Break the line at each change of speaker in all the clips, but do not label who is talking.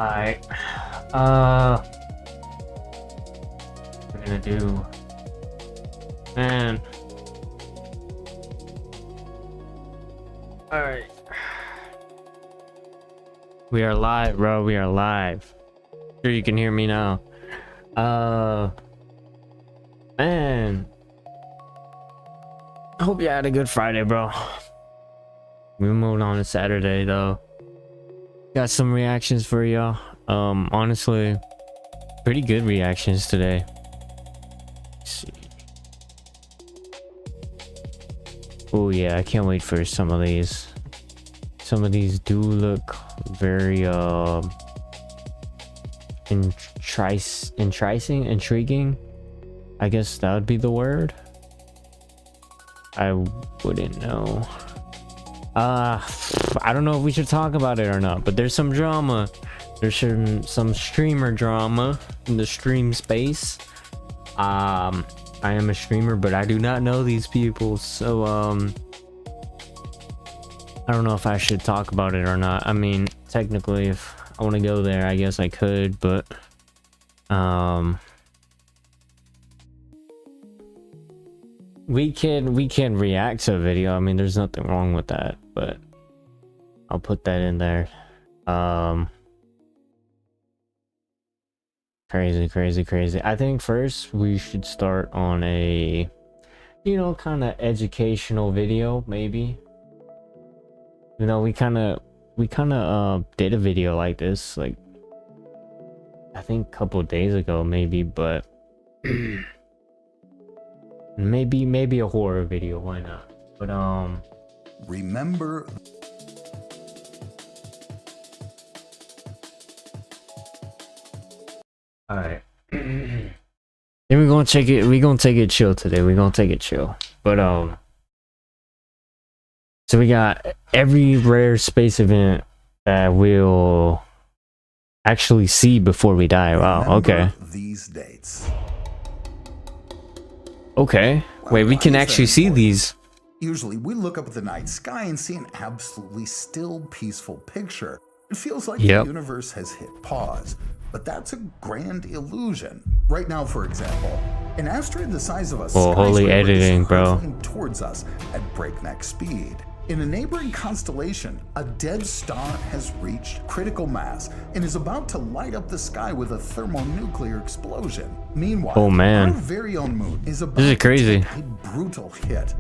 Alright. What we're gonna do. Man. Alright. We are live, bro. We are live. Sure you can hear me now. Man. I hope you had a good Friday, bro. We moved on to Saturday though. Got some reactions for y'all. Honestly, pretty good reactions today. Let's see. Oh yeah, I can't wait for some of these. Some of these do look very intriguing. I guess that would be the word. I wouldn't know. I don't know if we should talk about it or not, but there's some drama. There's some streamer drama in the stream space. I am a streamer, but I do not know these people, so I don't know if I should talk about it or not. I mean, technically, if I want to go there, I guess I could, but we can react to a video. I mean, there's nothing wrong with that, but I'll put that in there. Crazy. I think first we should start on a, you know, kind of educational video, maybe. You know, we kind of did a video like this, like I think a couple of days ago, maybe, but maybe a horror video, why not? But
remember,
all right. Then we're gonna take it chill today. We're gonna take it chill. But so we got every rare space event that we'll actually see before we die. Wow, okay.
These dates.
Okay. Wait, we can actually see these.
Usually we look up at the night sky and see an absolutely still, peaceful picture. It feels like the universe has hit pause, but that's a grand illusion. Right now, for example, an asteroid the size of a
holy editing, bro,
towards us at breakneck speed. In a neighboring constellation, a dead star has reached critical mass and is about to light up the sky with a thermonuclear explosion. Meanwhile, our very own moon is about to take a brutal hit,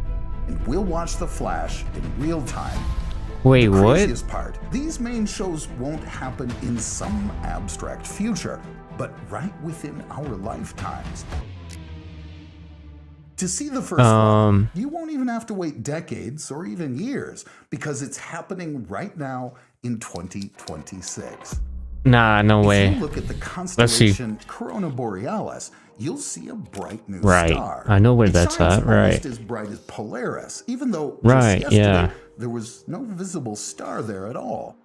and we'll watch the flash in real time.
Wait,
the
what?
Craziest part, these main shows won't happen in some abstract future, but right within our lifetimes. To see the first one, you won't even have to wait decades or even years, because it's happening right now in 2026.
Nah, no way.
If you look at the constellation Corona Borealis, you'll see a bright new star.
I know where that's at, right?
It's as bright as Polaris, even though
just
yesterday there was no visible star there at all.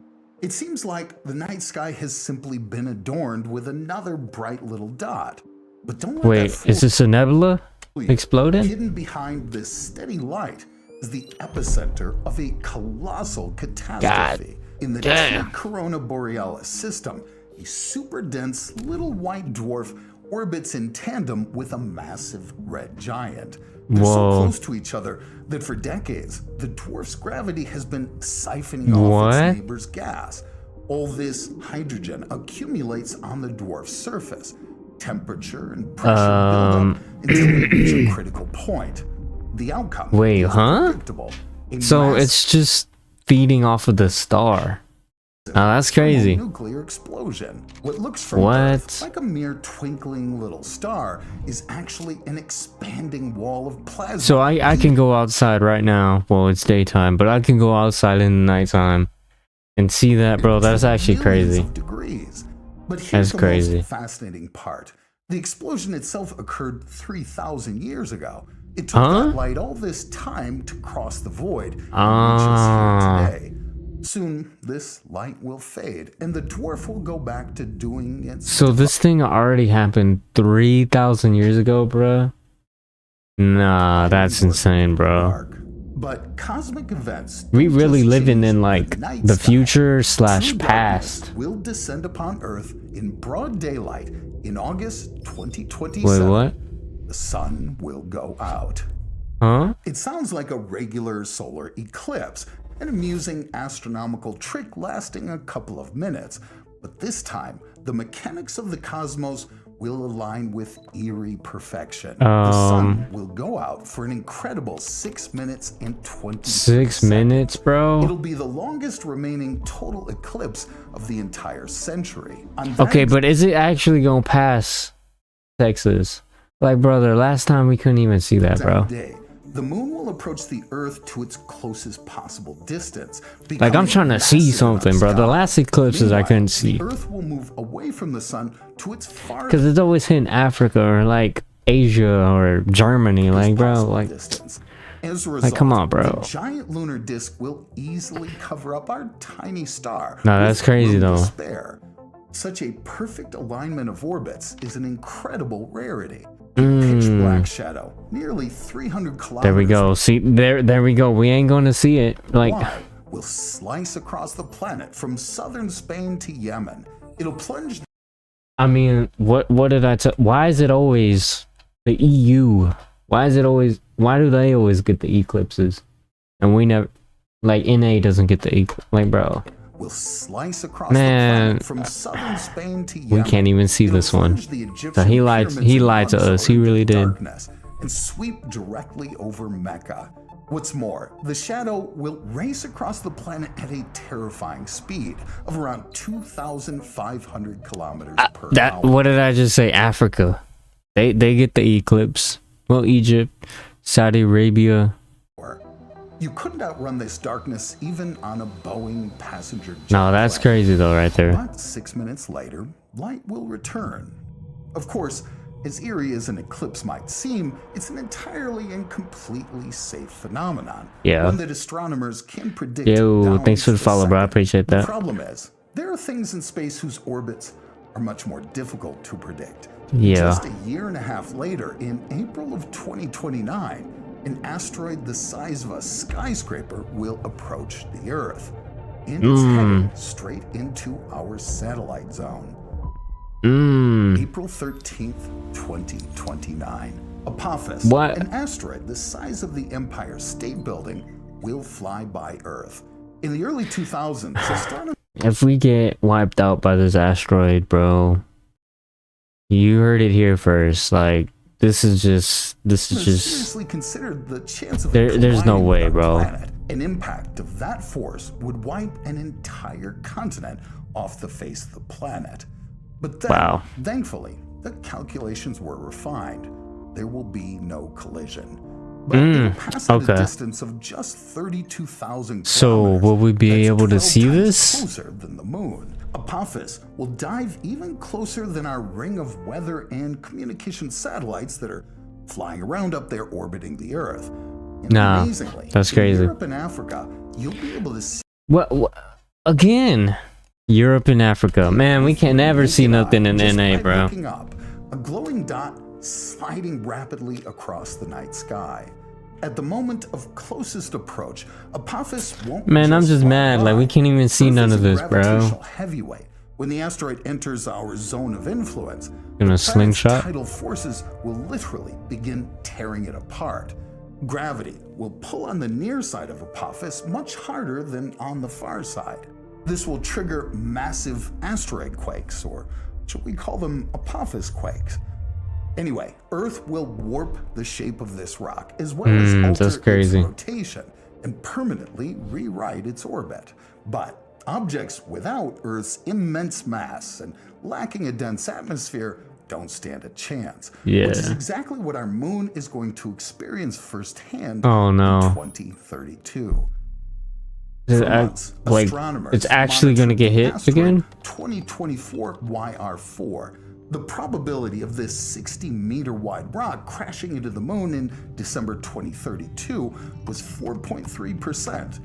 It seems like the night sky has simply been adorned with another bright little dot. But don't let that fool
is this a nebula exploding?
Hidden behind this steady light is the epicenter of a colossal catastrophe. In the Corona Borealis system, a super dense little white dwarf orbits in tandem with a massive red giant. They're so close to each other that for decades, the dwarf's gravity has been siphoning off its neighbor's gas. All this hydrogen accumulates on the dwarf's surface. Temperature and pressure build up until they reach a critical point. The outcome is predictable.
So it's just feeding off of the star. Oh, that's crazy.
Nuclear explosion. What looks from Earth like a mere twinkling little star is actually an expanding wall of plasma.
So I can go outside right now. Well, it's daytime, but I can go outside in the nighttime and see that, bro. That's actually crazy.
But here's the most fascinating part. The explosion itself occurred 3,000 years ago. It took that light all this time to cross the void and reach us here today. Soon, this light will fade, and the dwarf will go back to doing its...
So this thing already happened 3,000 years ago, bruh? Nah, that's insane, bro.
But cosmic events
We
don't
really
just
living
change
in like
the night
the
sky.
future
True
/
darkness
past.
will descend upon Earth in broad daylight in August 2027.
Wait, what?
The sun will go out.
Huh?
It sounds like a regular solar eclipse, an amusing astronomical trick lasting a couple of minutes. But this time, the mechanics of the cosmos will align with eerie perfection. The sun will go out for an incredible 6 minutes and 20
6 minutes, bro?
It'll be the longest remaining total eclipse of the entire century. On that
Okay, but is it actually gonna pass Texas? Like, brother, last time we couldn't even see that, bro.
day, the moon will approach the Earth to its closest possible distance.
Like, I'm trying to see something, bro. The last eclipses I couldn't see.
The Earth will move away from the sun to its farthest
Because it's always hitting Africa or like Asia or Germany. Like, bro,
possible
like,
distance. As a result,
come on, bro.
The giant lunar disk will easily cover up our tiny star.
No, that's
with
crazy,
room to
though.
spare. Such a perfect alignment of orbits is an incredible rarity. A pitch black shadow, nearly 300 kilometers.
there we go. See, there we go. We ain't gonna see it. Like,
wide, will slice across the planet from southern Spain to Yemen. It'll plunge.
I mean, what did I tell? Why is it always the EU? Why is it always? Why do they always get the eclipses, and we never? Like, NA doesn't get the eclipse. Like, bro,
Will slice across
Man,
the planet from southern Spain to Yemen.
we can't even see
It'll
this one.
plunge the
So
Egyptian
he lied.
pyramids
He
in
lied to
Luxor
us. He
into
really did.
darkness and sweep directly over Mecca. What's more, the shadow will race across the planet at a terrifying speed of around 2,500 kilometers per hour.
What did I just say? Africa. They get the eclipse. Well, Egypt, Saudi Arabia.
You couldn't outrun this darkness even on a Boeing passenger jet
No, that's
plane.
crazy though, right there.
But 6 minutes later, light will return. Of course, as eerie as an eclipse might seem, it's an entirely and completely safe phenomenon.
Yeah.
One that astronomers can predict.
Yo,
down
thanks for
to
the follow, bro. I
second.
appreciate
The
that.
problem is, there are things in space whose orbits are much more difficult to predict.
Yeah.
Just a year and a half later, in April of 2029, an asteroid the size of a skyscraper will approach the Earth. And it's heading straight into our satellite zone. April 13th, 2029. Apophis,
What?
an asteroid the size of the Empire State Building, will fly by Earth. In the early 2000s, astronomers
If we get wiped out by this asteroid, bro, you heard it here first. Like, this is just
seriously considered the chance of
there's no
colliding with
way,
our
bro.
planet. An impact of that force would wipe an entire continent off the face of the planet. But then,
Wow.
thankfully, the calculations were refined. There will be no collision. But it'll pass at a
okay.
distance of just 32,000
So,
kilometers.
will we be
That's
able to
12
see
times
this?
Closer than the moon. Apophis will dive even closer than our ring of weather and communication satellites that are flying around up there orbiting the Earth. And
Nah,
amazingly,
that's
in
crazy.
Europe and Africa, you'll be able to see
What again? Europe and Africa. Man, we can never see nothing in
just
NA,
by
bro.
looking up, a glowing dot sliding rapidly across the night sky. At the moment of closest approach, Apophis won't.
Man, I'm just
fly
mad. Like,
by.
we can't even see
Earth
none
is
of
a
this, bro.
gravitational heavyweight. When the asteroid enters our zone of influence,
Gonna
the planet's
slingshot?
tidal forces will literally begin tearing it apart. Gravity will pull on the near side of Apophis much harder than on the far side. This will trigger massive asteroid quakes, or should we call them Apophis quakes? Anyway, Earth will warp the shape of this rock as well as
that's
alter
crazy.
its rotation and permanently rewrite its orbit. But objects without Earth's immense mass and lacking a dense atmosphere don't stand a chance.
Yeah.
Which is exactly what our moon is going to experience firsthand
Oh, no.
in 2032.
Is
For
it
months,
like,
astronomers
it's actually gonna
monitored
get
the
hit
asteroid
again?
2024 YR4. The probability of this 60-meter wide rock crashing into the moon in December 2032 was 4.3%.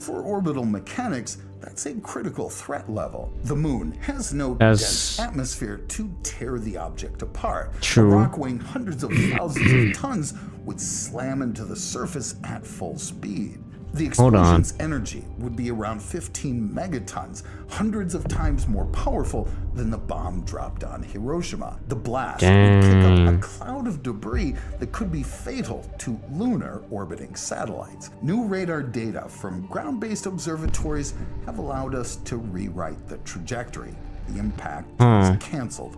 For orbital mechanics, that's a critical threat level. The moon has no dense atmosphere to tear the object apart.
True.
A rock weighing hundreds of thousands of tons would slam into the surface at full speed. The
Hold on.
explosion's energy would be around 15 megatons, hundreds of times more powerful than the bomb dropped on Hiroshima. The blast would kick up a cloud of debris that could be fatal to lunar orbiting satellites. New radar data from ground-based observatories have allowed us to rewrite the trajectory. The impact was canceled.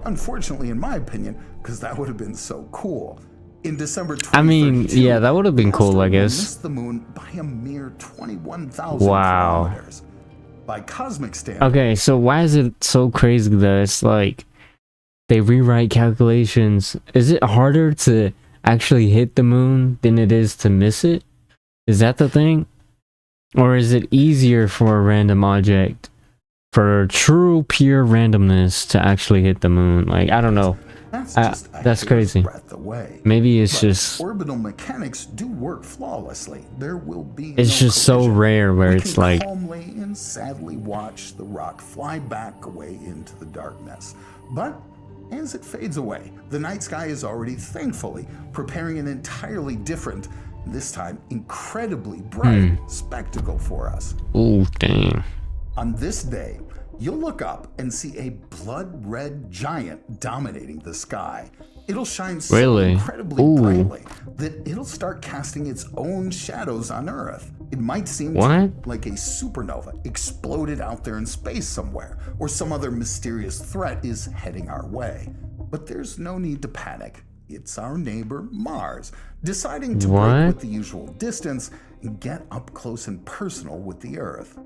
Unfortunately, in my opinion, because that would have been so cool. In December 2032,
I mean, yeah, that would have been cool, I guess.
Missed the moon by a mere 21,000
Wow.
kilometers. By cosmic standards,
Okay, so why is it so crazy that it's like they rewrite calculations? Is it harder to actually hit the moon than it is to miss it? Is that the thing? Or is it easier for a random object, for true pure randomness, to actually hit the moon? Like, I don't know.
that's just a
that's
hair's
crazy.
breadth away.
Maybe it's
But
just
orbital mechanics do work flawlessly. There will be
it's
no
just so
collision.
rare where
We
it's
can
like,
calmly and sadly watch the rock fly back away into the darkness. But as it fades away, the night sky is already thankfully preparing an entirely different, this time incredibly bright spectacle for us.
oh dang.
On this day, you'll look up and see a blood-red giant dominating the sky. It'll shine so
Really?
incredibly
Ooh.
brightly that it'll start casting its own shadows on Earth. It might seem
What?
like a supernova exploded out there in space somewhere, or some other mysterious threat is heading our way. But there's no need to panic. It's our neighbor Mars, deciding to
What?
break with the usual distance and get up close and personal with the Earth.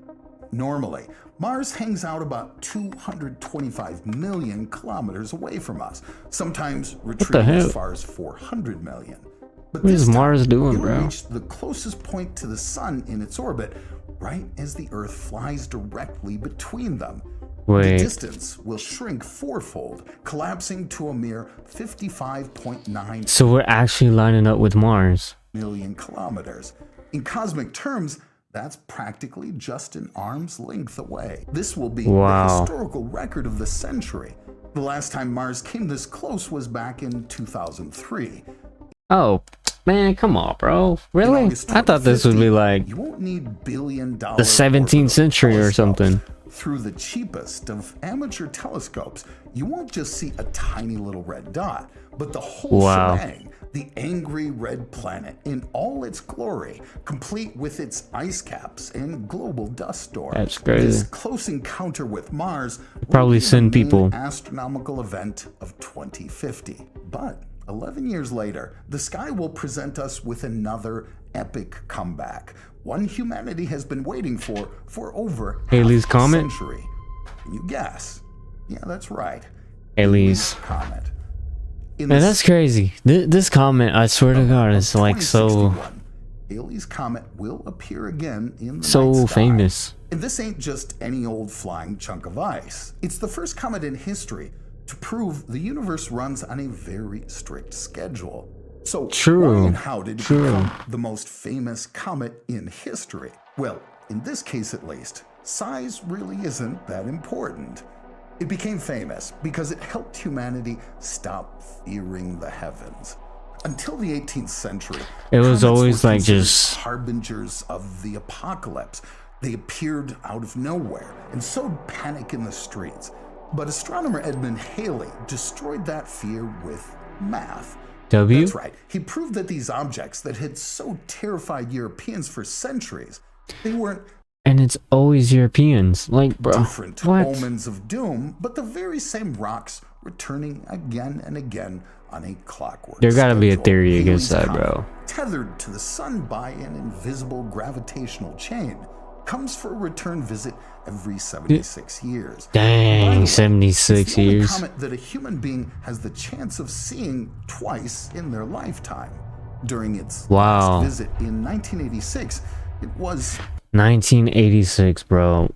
Normally, Mars hangs out about 225 million kilometers away from us, sometimes retreating
hell?
as far as 400 million. But
What is
this time,
Mars doing,
it'll
bro?
reach the closest point to the sun in its orbit, right as the Earth flies directly between them. The
Wait,
distance will shrink fourfold, collapsing to a mere 55.9
so we're actually lining up with Mars.
million kilometers. In cosmic terms, that's practically just an arm's length away. This will be
Wow.
the historical record of the century. The last time Mars came this close was back in 2003.
Oh, man, come on, bro.
In
Really?
August
I thought this would be
2050,
like
you won't need billion-dollar
the 17th century or something.
Through the cheapest of amateur telescopes, you won't just see a tiny little red dot, but the whole
Wow.
shebang. The angry red planet in all its glory, complete with its ice caps and global dust storm.
That's crazy.
This close encounter with Mars will
Probably
be the
send
main
people.
astronomical event of 2050. But 11 years later, the sky will present us with another epic comeback. One humanity has been waiting for over
Halley's
half a
Comet?
century. Can you guess? Yeah, that's right.
Halley's.
Comet. In
Man,
the
that's crazy. This comment, I swear to God, is like so
2061, Halley's Comet will appear again in the
so
night sky.
famous.
And this ain't just any old flying chunk of ice. It's the first comet in history to prove the universe runs on a very strict schedule. So
True.
why and how did it
True.
become the most famous comet in history? Well, in this case at least, size really isn't that important. It became famous because it helped humanity stop fearing the heavens. Until the 18th century,
It was
comets
always
were
like
considered
just
harbingers of the apocalypse. They appeared out of nowhere and sowed panic in the streets. But astronomer Edmund Halley destroyed that fear with math.
W.
That's right. He proved that these objects that had so terrified Europeans for centuries, they weren't
And it's always Europeans. Like, bro,
different
what?
omens of doom, but the very same rocks returning again and again on a clockwork
There gotta be a
schedule.
theory against
Halley's
that,
Comet,
bro.
tethered to the sun by an invisible gravitational chain, comes for a return visit every 76 years. By the
Dang,
way,
76
it's the only
years.
comet that a human being has the chance of seeing twice in their lifetime. During its
Wow.
last visit in 1986, it was
1986, bro.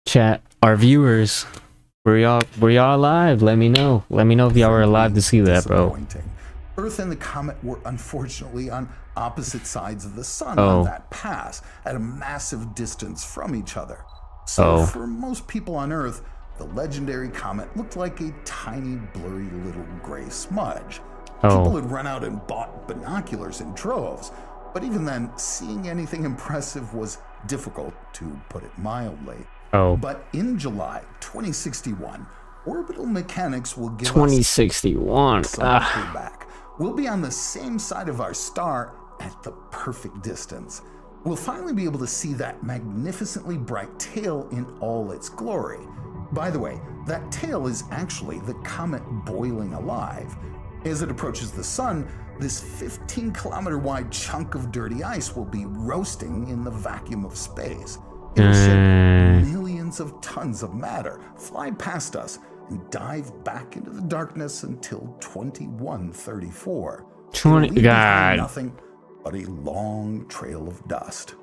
Chat, our viewers, were y'all alive? Let me know. Let me know if y'all were alive to see that, bro.
disappointing. Earth and the comet were unfortunately on opposite sides of the sun
Oh.
on that pass, at a massive distance from each other. So
Oh.
for most people on Earth, the legendary comet looked like a tiny, blurry little gray smudge. People
Oh,
had run out and bought binoculars in droves, but even then, seeing anything impressive was difficult, to put it mildly.
oh.
But in July 2061, Orbital Mechanics will give us
2061.
something back. We'll be on the same side of our star at the perfect distance. We'll finally be able to see that magnificently bright tail in all its glory. By the way, that tail is actually the comet boiling alive. As it approaches the sun, this 15-kilometer wide chunk of dirty ice will be roasting in the vacuum of space. It'll shed millions of tons of matter, fly past us, and dive back into the darkness until 2134.
20.
It'll leave behind
God.
nothing but a long trail of dust.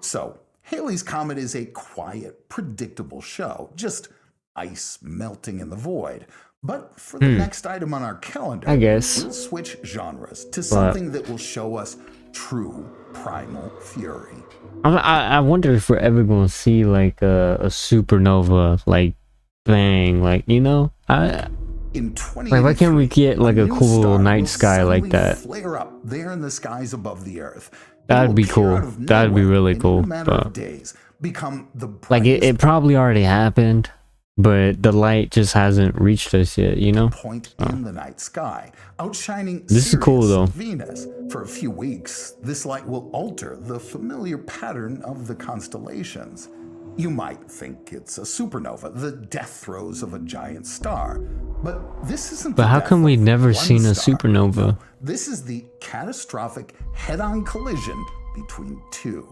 So, Halley's Comet is a quiet, predictable show, just ice melting in the void. But for the next item on our calendar,
I guess.
we'll switch genres to something that will show us true primal fury.
I wonder if we're ever gonna see like a supernova, like bang, like, you know,
In 2083,
like, why can't we get like a
new
cool
star
night
will
sky like
suddenly
that?
Flare up there in the skies above the Earth.
That'd
It
be
will appear
cool.
out of
That'd be
nowhere,
really
and in
cool,
a matter
but-
of days, become the
Like it
brightest
probably already happened, but the light just hasn't reached us yet, you know?
point in the night sky, outshining
This is cool,
Sirius
though.
and Venus. For a few weeks, this light will alter the familiar pattern of the constellations. You might think it's a supernova, the death throes of a giant star. But this isn't
But
the
how
death
come we've
of
never
one
seen a
star.
supernova?
No, this is the catastrophic head-on collision between two.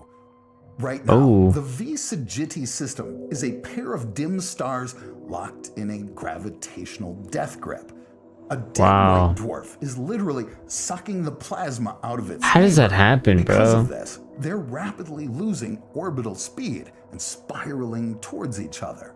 Right now,
Oh.
the V Sagitti system is a pair of dim stars locked in a gravitational death grip. A dead
Wow.
white dwarf is literally sucking the plasma out of its
How does that
neighbor.
happen,
Because
bro?
of this, they're rapidly losing orbital speed and spiraling towards each other.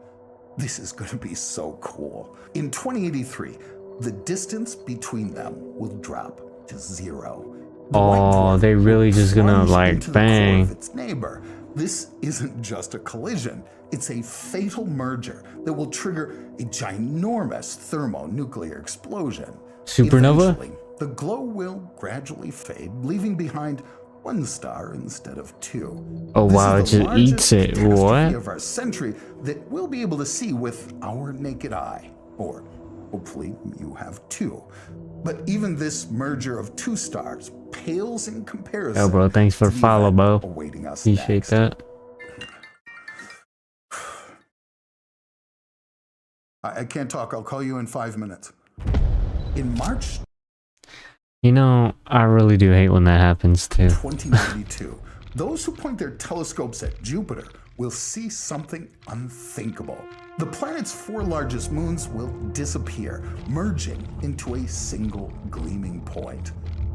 This is going to be so cool. In 2083, the distance between them will drop to 0. The white
Oh,
dwarf
they really
will
just gonna
plunge
like
into the core
bang.
of its neighbor. This isn't just a collision, it's a fatal merger that will trigger a ginormous thermonuclear explosion.
Supernova?
Eventually, the glow will gradually fade, leaving behind one star instead of two.
Oh,
This
wow,
is
it
the
just
largest
eats it.
catastrophe
What?
of our century that we'll be able to see with our naked eye, or hopefully you have two. But even this merger of two stars pales in comparison.
Yo, bro, thanks for
to the
follow,
event
bro.
awaiting us
Appreciate
next.
that.
I can't talk. I'll call you in 5 minutes. In March
You know, I really do hate when that happens too.
2092, those who point their telescopes at Jupiter will see something unthinkable. The planet's 4 largest moons will disappear, merging into a single gleaming point.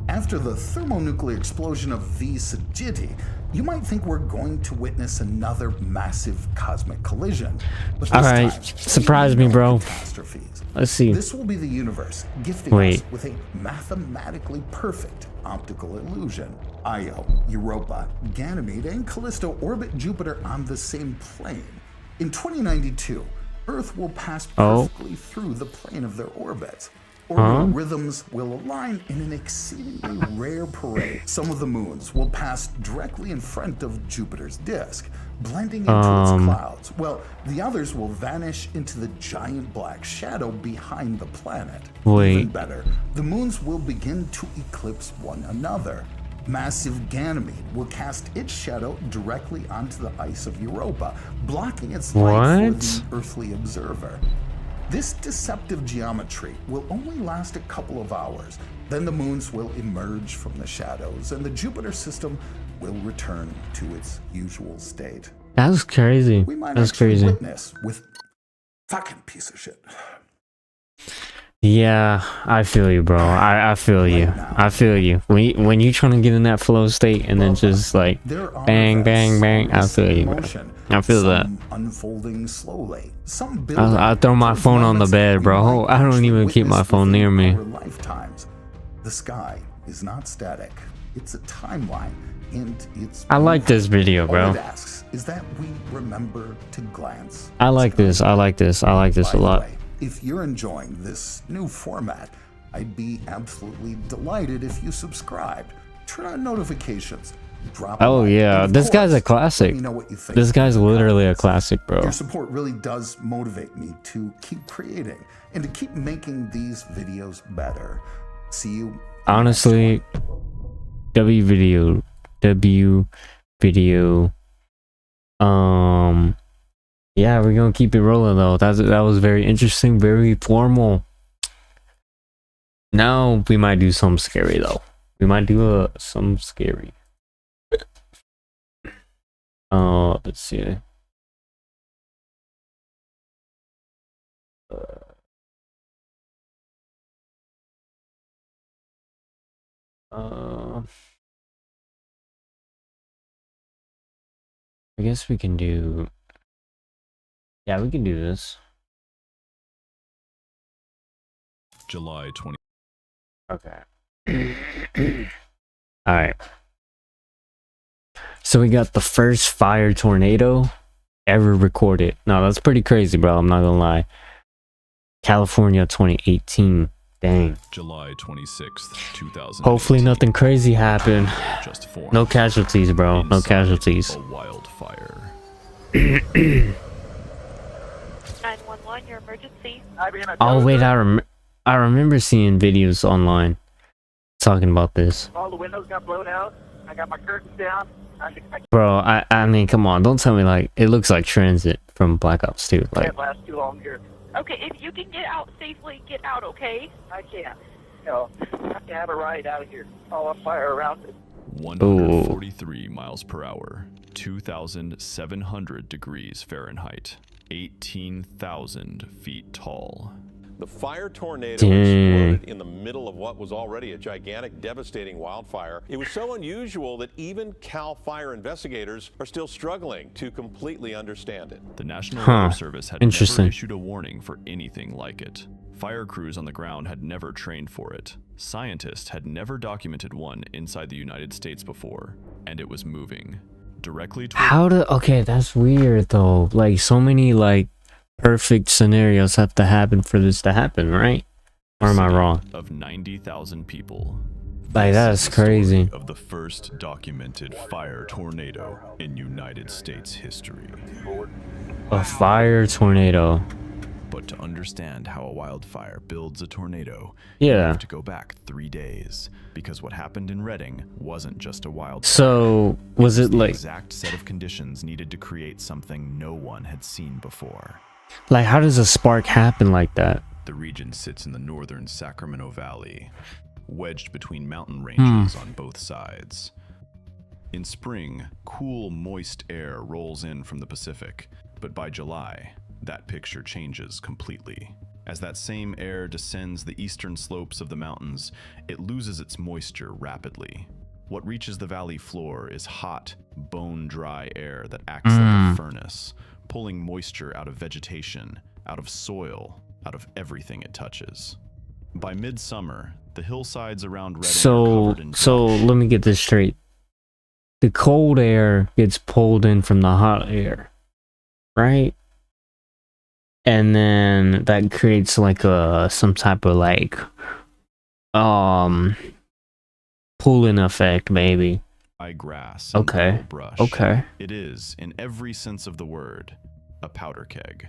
After the thermonuclear explosion of V Sagitti, you might think we're going to witness another massive cosmic collision. But this
Alright,
time,
surprise
we
me,
know
bro.
catastrophes.
Let's see.
This will be the universe gifting
Wait.
us with a mathematically perfect optical illusion. Io, Europa, Ganymede, and Callisto orbit Jupiter on the same plane. In 2092, Earth will pass
Oh.
perfectly through the plane of their orbits. Orbital rhythms will align in an exceedingly rare parade. Some of the moons will pass directly in front of Jupiter's disk, blending into its clouds, while the others will vanish into the giant black shadow behind the planet.
Wait.
Even better, the moons will begin to eclipse one another. Massive Ganymede will cast its shadow directly onto the ice of Europa, blocking its light
What?
for the earthly observer. This deceptive geometry will only last a couple of hours. Then the moons will emerge from the shadows and the Jupiter system will return to its usual state.
That's crazy.
We might
That's
actually
crazy.
witness with fucking piece of shit.
Yeah, I feel you, bro. I feel you.
now.
I feel you. When you trying to get in that flow state and then just like
There are
bang, bang,
events
bang. I
with
feel you, bro.
motion,
I feel that.
some unfolding slowly. Some building
I throw my
towards
phone on the
moments
bed,
we
bro.
might
I don't
actually
even keep my
witness
phone near
within
me.
our lifetimes. The sky is not static. It's a timeline, and it's.
I like this video,
All
bro.
it asks is that we remember to glance.
I like this. I like this. I like this
By
a
the
lot.
way, if you're enjoying this new format, I'd be absolutely delighted if you subscribed, turn on notifications, drop a
Oh
like,
yeah,
and of
this guy's a
course,
classic.
let me know what you think
This guy's
in the
literally a
comments.
classic, bro.
Your support really does motivate me to keep creating and to keep making these videos better. See you in the next
Honestly,
one.
W video. Yeah, we're gonna keep it rolling though. That was very interesting, very formal. Now we might do something scary though. We might do some scary. Let's see. I guess we can do. Yeah, we can do this.
July 20.
Okay. All right. So we got the first fire tornado ever recorded. No, that's pretty crazy, bro. I'm not gonna lie. California 2018. Dang.
July 26th, 2000.
Hopefully nothing crazy happened.
Just four.
No casualties, bro. No
Inside
casualties.
A wildfire.
911, your emergency.
Oh wait, I remember seeing videos online talking about this.
All the windows got blown out. I got my curtains down.
Bro, I mean, come on, don't tell me like it looks like Transit from Black Ops 2. Like,
Can't last too long here.
Okay, if you can get out safely, get out, okay?
I can't. No, I have to have a ride out of here. All on fire around it.
143 miles per hour. 2,700 degrees Fahrenheit. 18,000 feet tall.
The fire tornado
Dang.
exploded in the middle of what was already a gigantic, devastating wildfire. It was so unusual that even CAL FIRE investigators are still struggling to completely understand it.
The National
Huh.
Weather Service had
Interesting.
never issued a warning for anything like it. Fire crews on the ground had never trained for it. Scientists had never documented one inside the United States before, and it was moving directly toward
okay, that's weird though. Like, so many like perfect scenarios have to happen for this to happen, right? Or am I
city
wrong?
Of 90,000 people.
Like,
This
that's
is the story
crazy.
Of the first documented fire tornado in United States history.
A fire tornado.
But to understand how a wildfire builds a tornado, you
Yeah.
have to go back 3 days, because what happened in Redding wasn't just a wildfire.
So, was it
the
like
exact set of conditions needed to create something no one had seen before.
how does a spark happen like that?
The region sits in the northern Sacramento Valley, wedged between mountain ranges on both sides. In spring, cool, moist air rolls in from the Pacific, but by July, that picture changes completely. As that same air descends the eastern slopes of the mountains, it loses its moisture rapidly. What reaches the valley floor is hot, bone-dry air that acts like a furnace, pulling moisture out of vegetation, out of soil, out of everything it touches. By midsummer, the hillsides around Redding are covered in
So
brush.
let me get this straight. The cold air gets pulled in from the hot air, right? And then that creates like some type of like pulling effect, maybe.
High grass and
Okay.
tall brush.
Okay.
It is, in every sense of the word, a powder keg.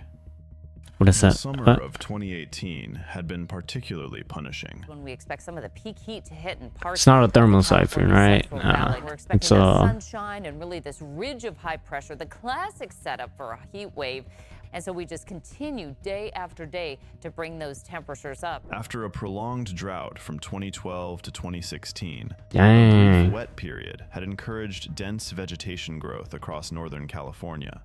What is
The
that?
summer
What?
of 2018 had been particularly punishing.
When we expect some of the peak heat to hit in parts
It's not a
of the
thermal
California
siphon, right?
Central
Nah.
Valley. We're expecting
It's,
the sunshine and really this ridge of high pressure, the classic setup for a heat wave. And so we just continue day after day to bring those temperatures up.
After a prolonged drought from 2012 to 2016, the
Dang.
wet period had encouraged dense vegetation growth across Northern California.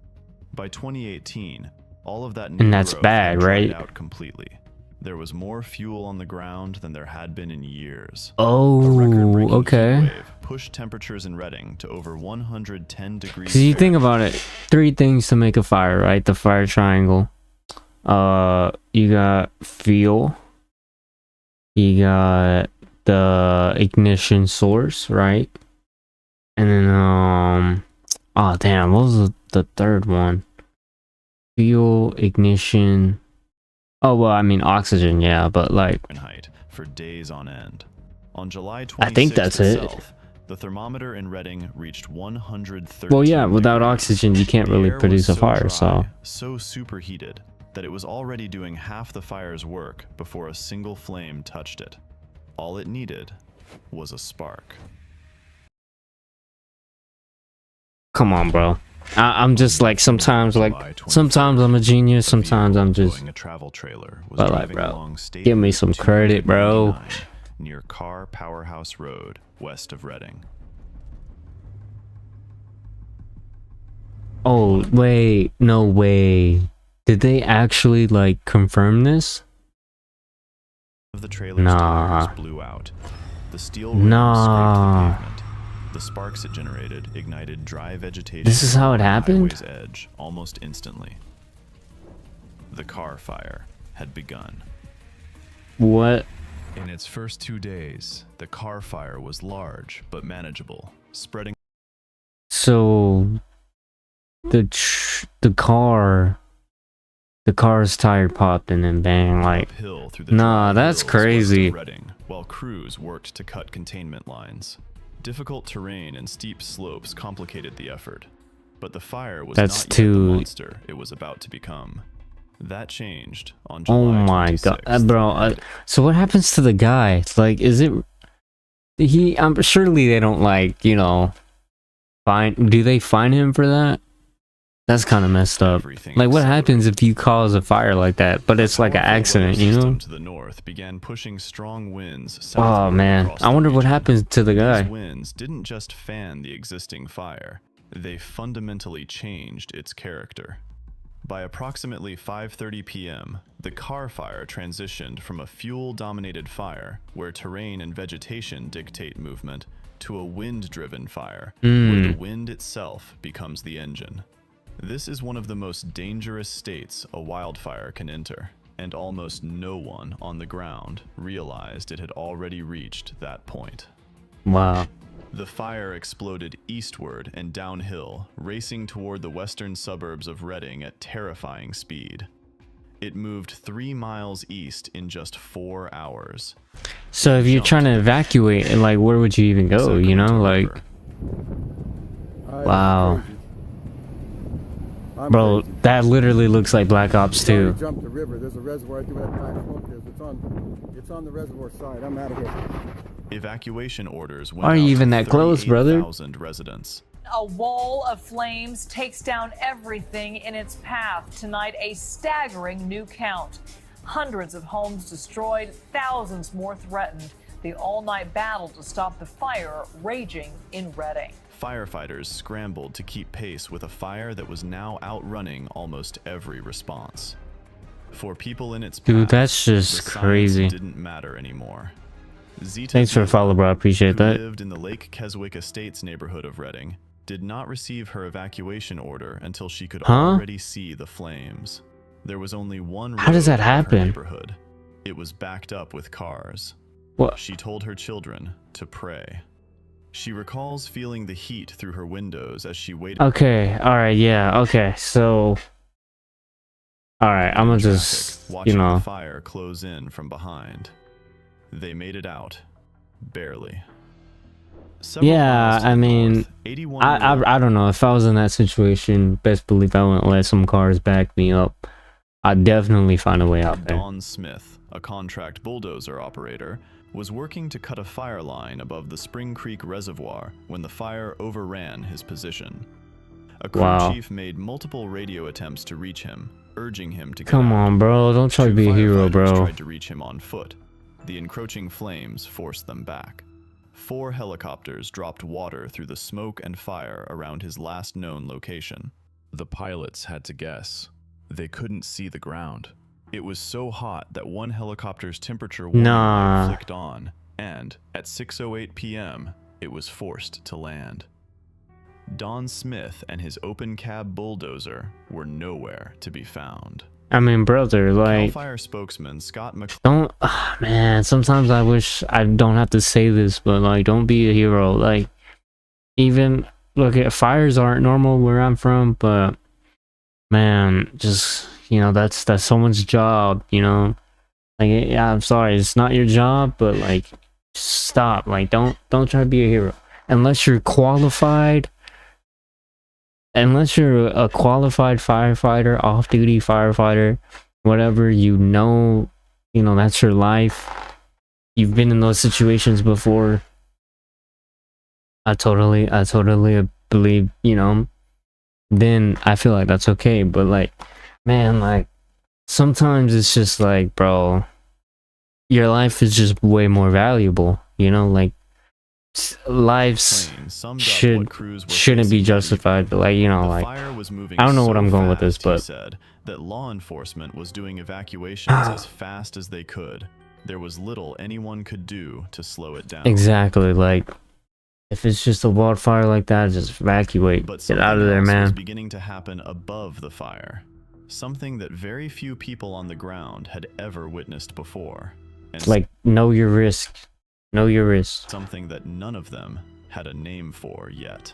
By 2018, all of that new
And that's
growth
bad,
had dried
right?
out completely. There was more fuel on the ground than there had been in years. A
Oh,
record-breaking heat
okay.
wave pushed temperatures in Redding to over 110 degrees.
Because you think
Fahrenheit.
about it, 3 things to make a fire, right? The fire triangle. You got fuel. You got the ignition source, right? And then oh damn, what was the third one? Fuel, ignition. Oh well, I mean oxygen, yeah, but like
Fahrenheit. for days on end. On July 26th
I think that's it.
itself, the thermometer in Reading reached 113.
Well, yeah, without
degrees.
oxygen, you can't
The
really
air was
produce a
so
fire,
dry,
so.
so superheated that it was already doing half the fire's work before a single flame touched it. All it needed was a spark.
Come on, bro. I'm just like, sometimes I'm a genius, sometimes I'm just.
A travel trailer was
But like,
driving
bro,
along State
give me
Road
some credit, bro.
299 near Carr Powerhouse Road, west of Reading.
Oh, wait, no way. Did they actually, like, confirm this?
Of the trailer's
Nah.
tires blew out. The steel rim
Nah.
scraped the pavement. The sparks it generated ignited dry vegetation.
This is how it
on the
happened?
highway's edge almost instantly. The car fire had begun.
What?
In its first 2 days, the car fire was large but manageable, spreading
So, the car's tire popped and then bang, like,
uphill through the
nah,
dry
that's
hills west of
crazy.
Reading, while crews worked to cut containment lines. Difficult terrain and steep slopes complicated the effort, but the fire was
That's
not yet
too-
the monster it was about to become. That changed on
Oh
July
my
26th.
god, bro. So what happens to the guy? Like, is it? I'm surely they don't, like, you know, do they fine him for that? That's kind of messed up.
Everything
Like, what
accelerated.
happens if you cause a fire like that, but it's like an
Powerful
accident,
weather
you know?
system to the north began pushing strong winds
Oh
southward
man,
across
I
the
wonder what
region.
happens to the guy.
These winds didn't just fan the existing fire, they fundamentally changed its character. By approximately 5:30 p.m., the car fire transitioned from a fuel-dominated fire, where terrain and vegetation dictate movement, to a wind-driven fire, where the wind itself becomes the engine. This is one of the most dangerous states a wildfire can enter, and almost no one on the ground realized it had already reached that point.
Wow.
The fire exploded eastward and downhill, racing toward the western suburbs of Reading at terrifying speed. It moved 3 miles east in just 4 hours.
So if you're trying to evacuate, like, where would you even go?
Circling
You know,
to
like,
river.
wow, bro, that literally looks like Black Ops 2.
Jump the river. There's a reservoir right there where that black smoke is. It's on the reservoir side. I'm out of here.
Evacuation orders went
Why are you
out
even
to
that close, brother?
38,000 residents.
A wall of flames takes down everything in its path. Tonight, a staggering new count. Hundreds of homes destroyed, thousands more threatened. The all-night battle to stop the fire raging in Reading.
Firefighters scrambled to keep pace with a fire that was now outrunning almost every response. For people in its path,
Dude, that's just
the science
crazy.
didn't matter anymore. Zita
Thanks for the
Zita,
follow, bro. I appreciate
who
that.
lived in the Lake Keswick Estates neighborhood of Reading, did not receive her evacuation order until she could
Huh?
already see the flames. There was only one
How does
road
that
out of her
happen?
neighborhood. It was backed up with cars.
What?
She told her children to pray. She recalls feeling the heat through her windows as she waited.
Okay, alright, yeah, okay, so... Alright, I'm gonna
in traffic,
just,
watching
you know...
the fire close in from behind. They made it out, barely. Several
Yeah,
miles to
I
the
mean,
north, 81-year-old
I don't know, if I was in that situation, best believe I wouldn't let some cars back me up. I'd definitely find a way out there.
Don Smith, a contract bulldozer operator, was working to cut a fire line above the Spring Creek Reservoir when the fire overran his position. A crew
Wow.
chief made multiple radio attempts to reach him, urging him to get
Come
out.
on, bro, don't try to
Two
be a hero,
firefighters
bro.
tried to reach him on foot. The encroaching flames forced them back. 4 helicopters dropped water through the smoke and fire around his last known location. The pilots had to guess. They couldn't see the ground. It was so hot that one helicopter's temperature warning
Nah.
light flicked on, and at 6:08 p.m., it was forced to land. Don Smith and his open cab bulldozer were nowhere to be found.
I mean, brother,
CAL
like...
FIRE spokesman Scott McClellan
Don't... man, sometimes I wish I don't have to say this, but, like, don't be a hero. Like, even... Look, fires aren't normal where I'm from, but... Man, just... You know, that's someone's job, you know? Like, yeah, I'm sorry, it's not your job, but like, stop. Like, don't try to be a hero unless you're qualified. Unless you're a qualified firefighter, off-duty firefighter, whatever, you know, that's your life. You've been in those situations before. I totally believe, then I feel like that's okay. But like, man, like, sometimes it's just like, bro, your life is just way more valuable, like, lives shouldn't be justified, but like, like, I don't know what I'm going with this, but
said that law enforcement was doing evacuations as fast as they could. There was little anyone could do to slow it down.
Exactly. Like, if it's just a wildfire like that, just evacuate.
But
get out of there, man.
Was beginning to happen above the fire, something that very few people on the ground had ever witnessed before. And
like, know your risk. Know your risk.
Something that none of them had a name for yet.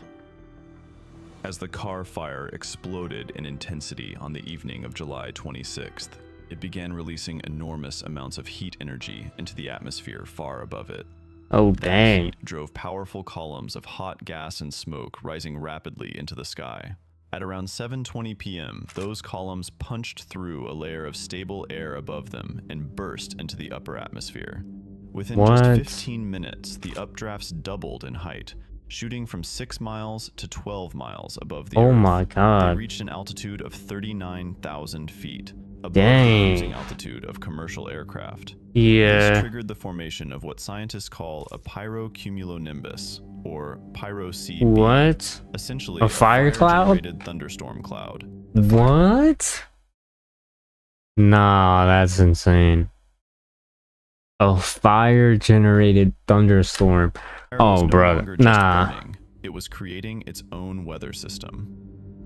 As the Carr fire exploded in intensity on the evening of July 26th, it began releasing enormous amounts of heat energy into the atmosphere far above it.
Oh, dang.
Heat drove powerful columns of hot gas and smoke rising rapidly into the sky. At around 7:20 p.m., those columns punched through a layer of stable air above them and burst into the upper atmosphere. Within just 15 minutes, the updrafts doubled in height, shooting from 6 miles to 12 miles above the Earth.
Oh my god.
They reached an altitude of 39,000 feet, above
Dang.
the cruising altitude of commercial aircraft.
Yeah.
This triggered the formation of what scientists call a pyrocumulonimbus, or pyro-CB.
What?
Essentially
a fire cloud?
fire-generated thunderstorm cloud.
What? Nah, that's insane. A fire-generated thunderstorm. Oh, brother. Nah.
Burning. It was creating its own weather system.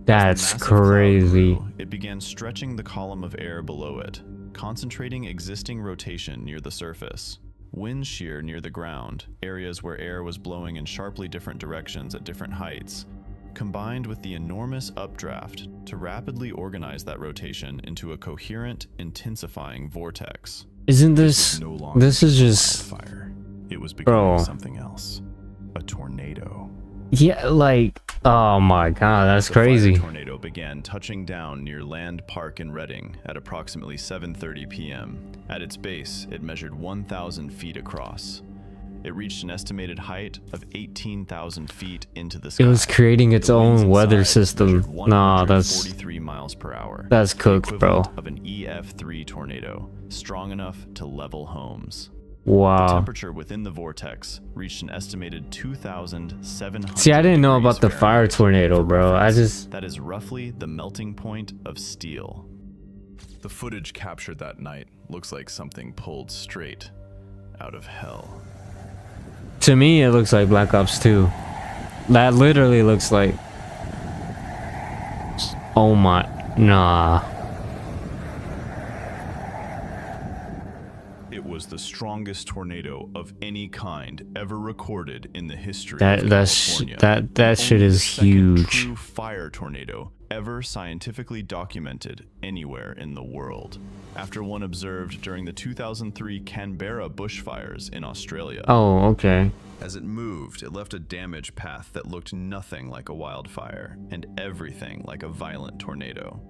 That's crazy.
It began stretching the column of air below it, concentrating existing rotation near the surface. Wind shear near the ground, areas where air was blowing in sharply different directions at different heights, combined with the enormous updraft to rapidly organize that rotation into a coherent, intensifying vortex.
Isn't this... This is just...
Fire. It was becoming something else. A tornado.
Yeah, like... Oh my god, that's crazy.
The tornado began touching down near Land Park in Reading at approximately 7:30 p.m. At its base, it measured 1,000 feet across. It reached an estimated height of 18,000 feet into the sky.
It was creating its own weather system. Nah, that's
43 miles per hour.
That's cooked, bro.
Of an EF3 tornado, strong enough to level homes.
Wow.
The temperature within the vortex reached an estimated 2,700.
See, I didn't know about the fire tornado, bro.
That is roughly the melting point of steel. The footage captured that night looks like something pulled straight out of hell.
To me, it looks like Black Ops 2. That literally looks like... Oh my... Nah.
It was the strongest tornado of any kind ever recorded in the history of
California. That shit is huge.
True fire tornado ever scientifically documented anywhere in the world, after one observed during the 2003 Canberra bushfires in Australia.
Oh, okay.
As it moved, it left a damage path that looked nothing like a wildfire and everything like a violent tornado.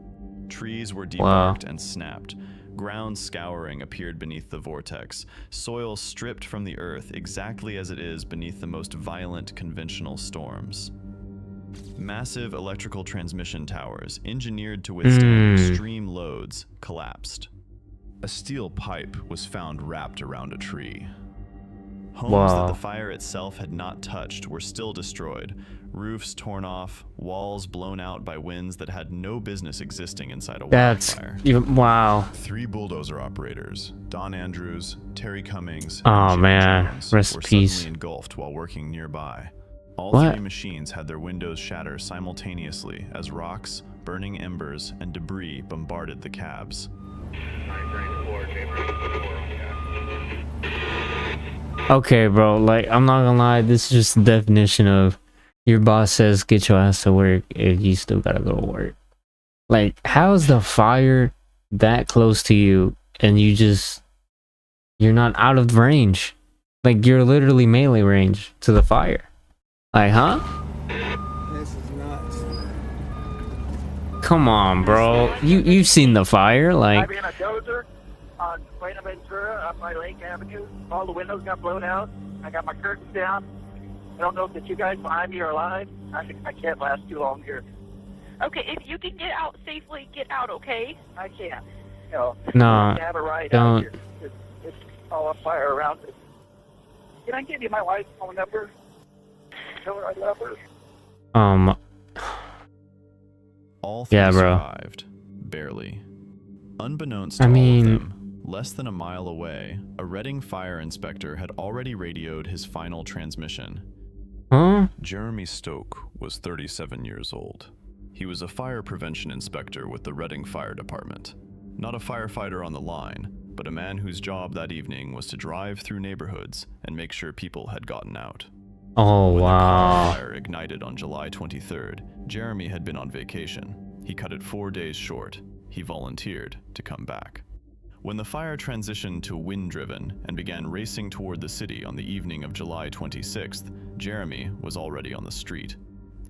Trees were debarked and snapped. Ground scouring appeared beneath the vortex, soil stripped from the earth exactly as it is beneath the most violent conventional storms. Massive electrical transmission towers, engineered to withstand extreme loads, collapsed. A steel pipe was found wrapped around a tree. Homes that the fire itself had not touched were still destroyed, roofs torn off, walls blown out by winds that had no business existing inside a wildfire.
Wow.
3 bulldozer operators, Don Andrews, Terry Cummings,
and
Jim
man,
Jones,
rest
were
in peace.
suddenly engulfed while working nearby. All 3 machines had their windows shatter simultaneously as rocks, burning embers, and debris bombarded the cabs.
Okay, bro, like, I'm not gonna lie, this is just the definition of your boss says get your ass to work and you still gotta go to work. Like, how is the fire that close to you and you just You're not out of range. Like, you're literally melee range to the fire. Like, huh?
This is nuts.
Come on, bro. You've seen the fire, like.
I'm in a dozer on Buenaventura up by Lake Avenue. All the windows got blown out. I got my curtains down. I don't know if the two guys behind me are alive. I can't last too long here.
Okay, if you can get out safely, get out, okay?
I can't. You know,
No,
I have to have a ride out
don't.
here. It's all on fire around us. Can I give you my wife's phone number? Tell her I love her.
All three
Yeah, bro.
survived, barely. Unbeknownst to
I
all
mean-
of them, less than a mile away, a Reading fire inspector had already radioed his final transmission.
Huh?
Jeremy Stoke was 37 years old. He was a fire prevention inspector with the Reading Fire Department. Not a firefighter on the line, but a man whose job that evening was to drive through neighborhoods and make sure people had gotten out.
Oh,
When the
wow.
car fire ignited on July 23rd, Jeremy had been on vacation. He cut it 4 days short. He volunteered to come back. When the fire transitioned to wind-driven and began racing toward the city on the evening of July 26th, Jeremy was already on the street.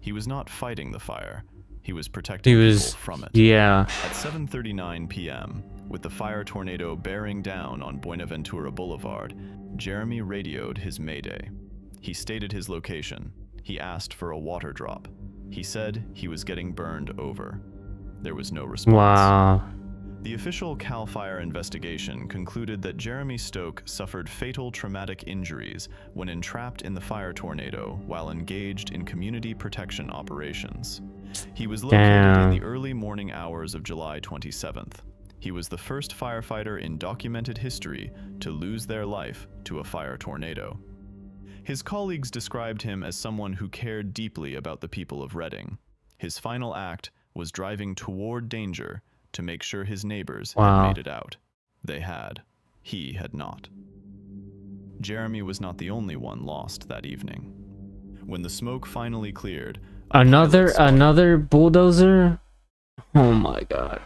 He was not fighting the fire. He was protecting
He
people
was,
from it.
yeah.
At 7:39 p.m., with the fire tornado bearing down on Buenaventura Boulevard, Jeremy radioed his mayday. He stated his location. He asked for a water drop. He said he was getting burned over. There was no response.
Wow.
The official CAL FIRE investigation concluded that Jeremy Stoke suffered fatal traumatic injuries when entrapped in the fire tornado while engaged in community protection operations. He was located
Damn.
in the early morning hours of July 27th. He was the first firefighter in documented history to lose their life to a fire tornado. His colleagues described him as someone who cared deeply about the people of Reading. His final act was driving toward danger to make sure his neighbors
Wow.
had made it out. They had. He had not. Jeremy was not the only one lost that evening. When the smoke finally cleared, a pilot spotted-
Another bulldozer? Oh my god.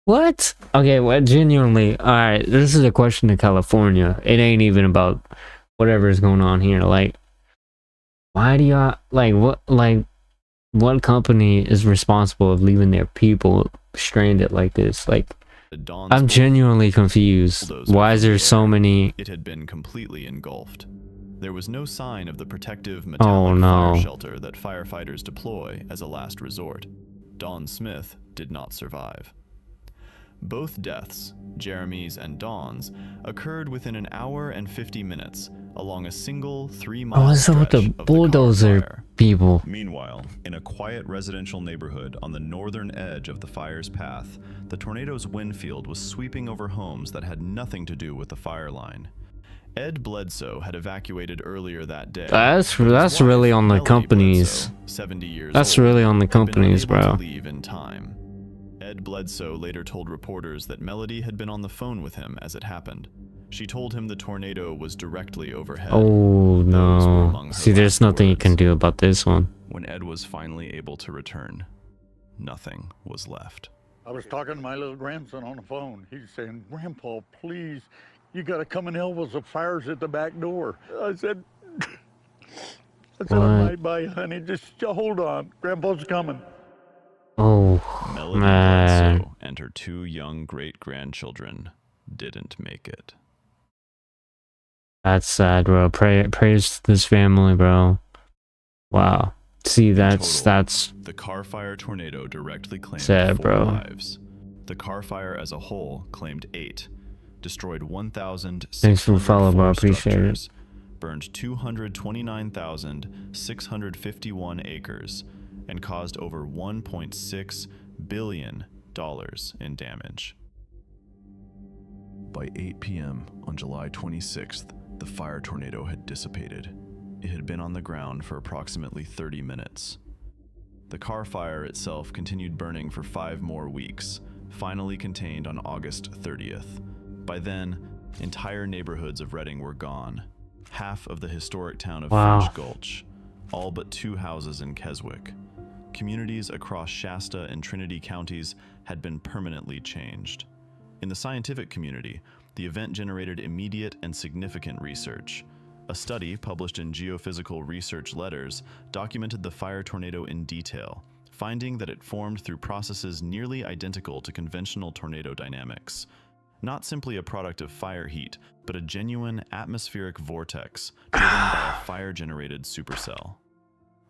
What? Okay, well, genuinely, alright, this is a question to California. It ain't even about whatever is going on here. Like, why do y'all, what company is responsible of leaving their people stranded like this? Like,
Dawn's
I'm genuinely confused.
bulldozer
Why is
from
there
the
so
air.
many?
It had been completely engulfed. There was no sign of the protective
Oh,
metallic
no.
fire shelter that firefighters deploy as a last resort. Dawn Smith did not survive. Both deaths, Jeremy's and Dawn's, occurred within an hour and 50 minutes along a single 3-mile
What's up with
stretch
the
of the
bulldozer
car fire.
people?
Meanwhile, in a quiet residential neighborhood on the northern edge of the fire's path, the tornado's wind field was sweeping over homes that had nothing to do with the fire line. Ed Bledsoe had evacuated earlier that day.
That's
but his
really
wife,
on the
Melody
companies.
Bledsoe, 70 years
That's
old,
really on the
had been
companies,
unable
bro.
to leave in time. Ed Bledsoe later told reporters that Melody had been on the phone with him as it happened. She told him the tornado was directly overhead.
Oh
Those were
no.
among her
See, there's
last
nothing you
words.
can do about this one.
When Ed was finally able to return, nothing was left.
I was talking to my little grandson on the phone. He's saying, "Grandpa, please, you got to come and help us. The fire's at the back door." I said, "I
What?
might buy, honey. Just hold on. Grandpa's coming."
Oh
Melody
man.
Bledsoe and her 2 young great-grandchildren didn't make it.
That's sad, bro. Prayers to this family, bro. Wow. See, that's
The car fire tornado directly claimed
sad,
4
bro.
lives. The car fire as a whole claimed 8, destroyed 1,604
Thanks for the follow, bro. Appreciate it.
structures, burned 229,651 acres, and caused over $1.6 billion in damage. By 8 p.m. on July 26th, the fire tornado had dissipated. It had been on the ground for approximately 30 minutes. The car fire itself continued burning for 5 more weeks, finally contained on August 30th. By then, entire neighborhoods of Reading were gone. Half of the historic town of
Wow.
French Gulch, all but 2 houses in Keswick. Communities across Shasta and Trinity counties had been permanently changed. In the scientific community, the event generated immediate and significant research. A study published in Geophysical Research Letters documented the fire tornado in detail, finding that it formed through processes nearly identical to conventional tornado dynamics. Not simply a product of fire heat, but a genuine atmospheric vortex driven by a fire-generated supercell.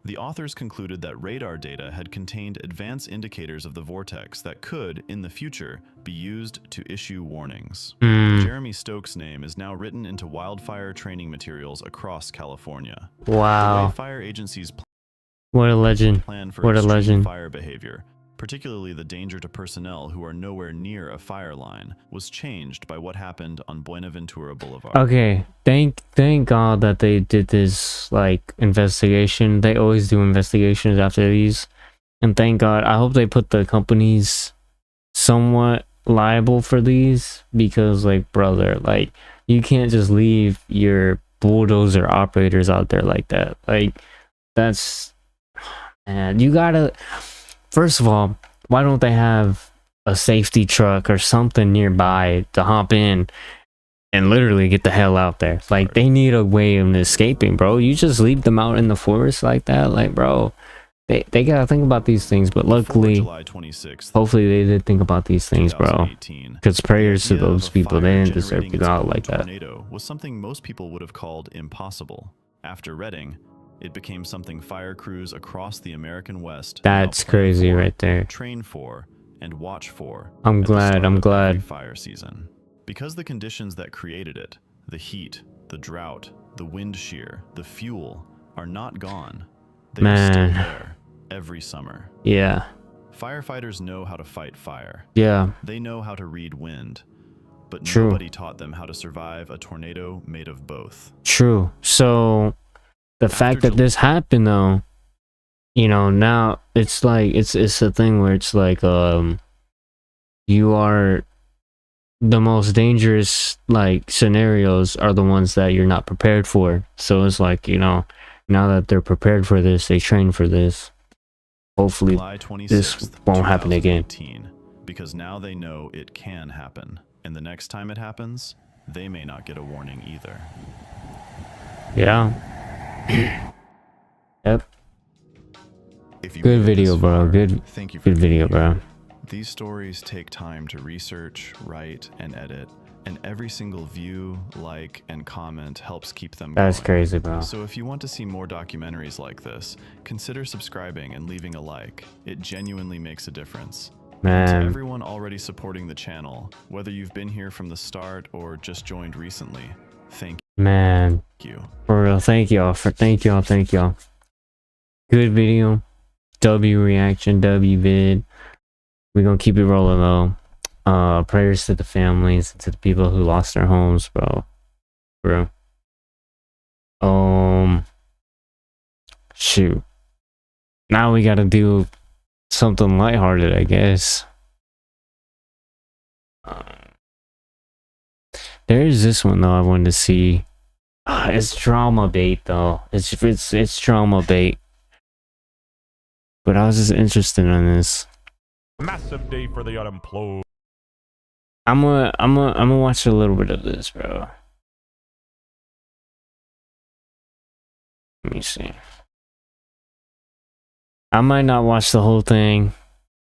The authors concluded that radar data had contained advanced indicators of the vortex that could, in the future, be used to issue warnings. Jeremy Stokes' name is now written into wildfire training materials across California.
Wow.
The way fire agencies
What a legend.
plan for
What a
extreme
legend.
fire behavior, particularly the danger to personnel who are nowhere near a fire line, was changed by what happened on Buenaventura Boulevard.
Okay, thank God that they did this like investigation. They always do investigations after these, and thank God. I hope they put the companies somewhat liable for these, because like, brother, like, you can't just leave your bulldozer operators out there like that. Like, that's, man, you gotta, first of all, why don't they have a safety truck or something nearby to hop in and literally get the hell out there? Like, they need a way of escaping, bro. You just leave them out in the forest like that, like, bro, they gotta think about these things. But luckily,
July 26th,
hopefully they did think about these things, bro,
2018,
because prayers to
the idea
those
of a
people. They
fire
didn't deserve
generating
to
its
go out
own
like that.
tornado was something most people would have called impossible. After Redding, it became something fire crews across the American West now
That's
plan
crazy
for,
right there.
train for, and watch for.
I'm
at the
glad,
start
I'm
of
glad.
every fire season. Because the conditions that created it, the heat, the drought, the wind shear, the fuel, are not gone. They are still
Man.
there every summer.
Yeah,
Firefighters know how to fight fire.
yeah,
They know how to read wind. But
True.
nobody taught them how to survive a tornado made of both.
true. So the fact that this happened, though, you know, now it's like it's a thing where it's like you are, the most dangerous like scenarios are the ones that you're not prepared for. So it's like, you know, now that they're prepared for this, they train for this. Hopefully
July 26th,
this won't happen again.
2018, because now they know it can happen. And the next time it happens, they may not get a warning either.
Yeah. Yep.
If you
Good
made it
video,
this
bro.
far,
Good
thank you for
good video,
being here.
bro.
These stories take time to research, write, and edit, and every single view, like, and comment helps keep them
That's
going.
crazy, bro.
So if you want to see more documentaries like this, consider subscribing and leaving a like. It genuinely makes a difference. And to
Man,
everyone already supporting the channel, whether you've been here from the start or just joined recently, thank
man.
you.
For real, thank y'all. Thank y'all. Good video. W reaction, W vid. We're gonna keep it rolling though. Prayers to the families, to the people who lost their homes, bro. Shoot. Now we gotta do something lighthearted, I guess. There's this one though I wanted to see. It's drama bait though. It's drama bait. But I was just interested in this.
Massive day for the unemployed.
I'm gonna watch a little bit of this, bro. Let me see. I might not watch the whole thing,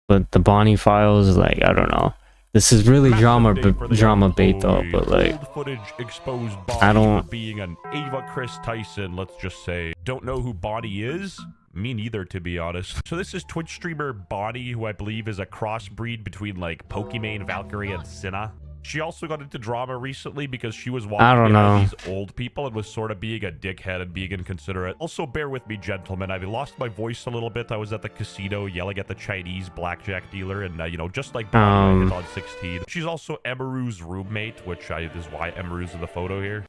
but the Bonnie Files is like, I don't know. This is really drama bait though, but like,
Old footage exposed
I
Bonnie
don't-
for being an Ava Chris Tyson, let's just say. Don't know who Bonnie is? Me neither, to be honest. So this is Twitch streamer Bonnie, who I believe is a crossbreed between like Pokimane, Valkyrie, and Cinna. She also got into drama recently because she was watching
I don't know.
these old people and was sort of being a dickhead and being inconsiderate. Also, bear with me, gentlemen. I lost my voice a little bit. I was at the casino yelling at the Chinese blackjack dealer, and you know, just like Bonnie, I hit on 16. She's also Emaru's roommate, which is why Emaru's in the photo here.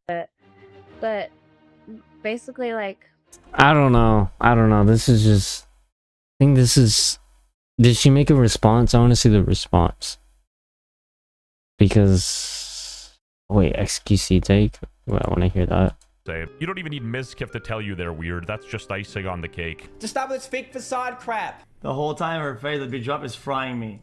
But basically, like,
I don't know. This is just, I think this is, did she make a response? I want to see the response. Because, wait, XQC take? Well, I want to hear that.
You don't even need Mizkif to tell you they're weird. That's just icing on the cake.
To stop this fake facade crap. The whole time her face, the big drop is frying me.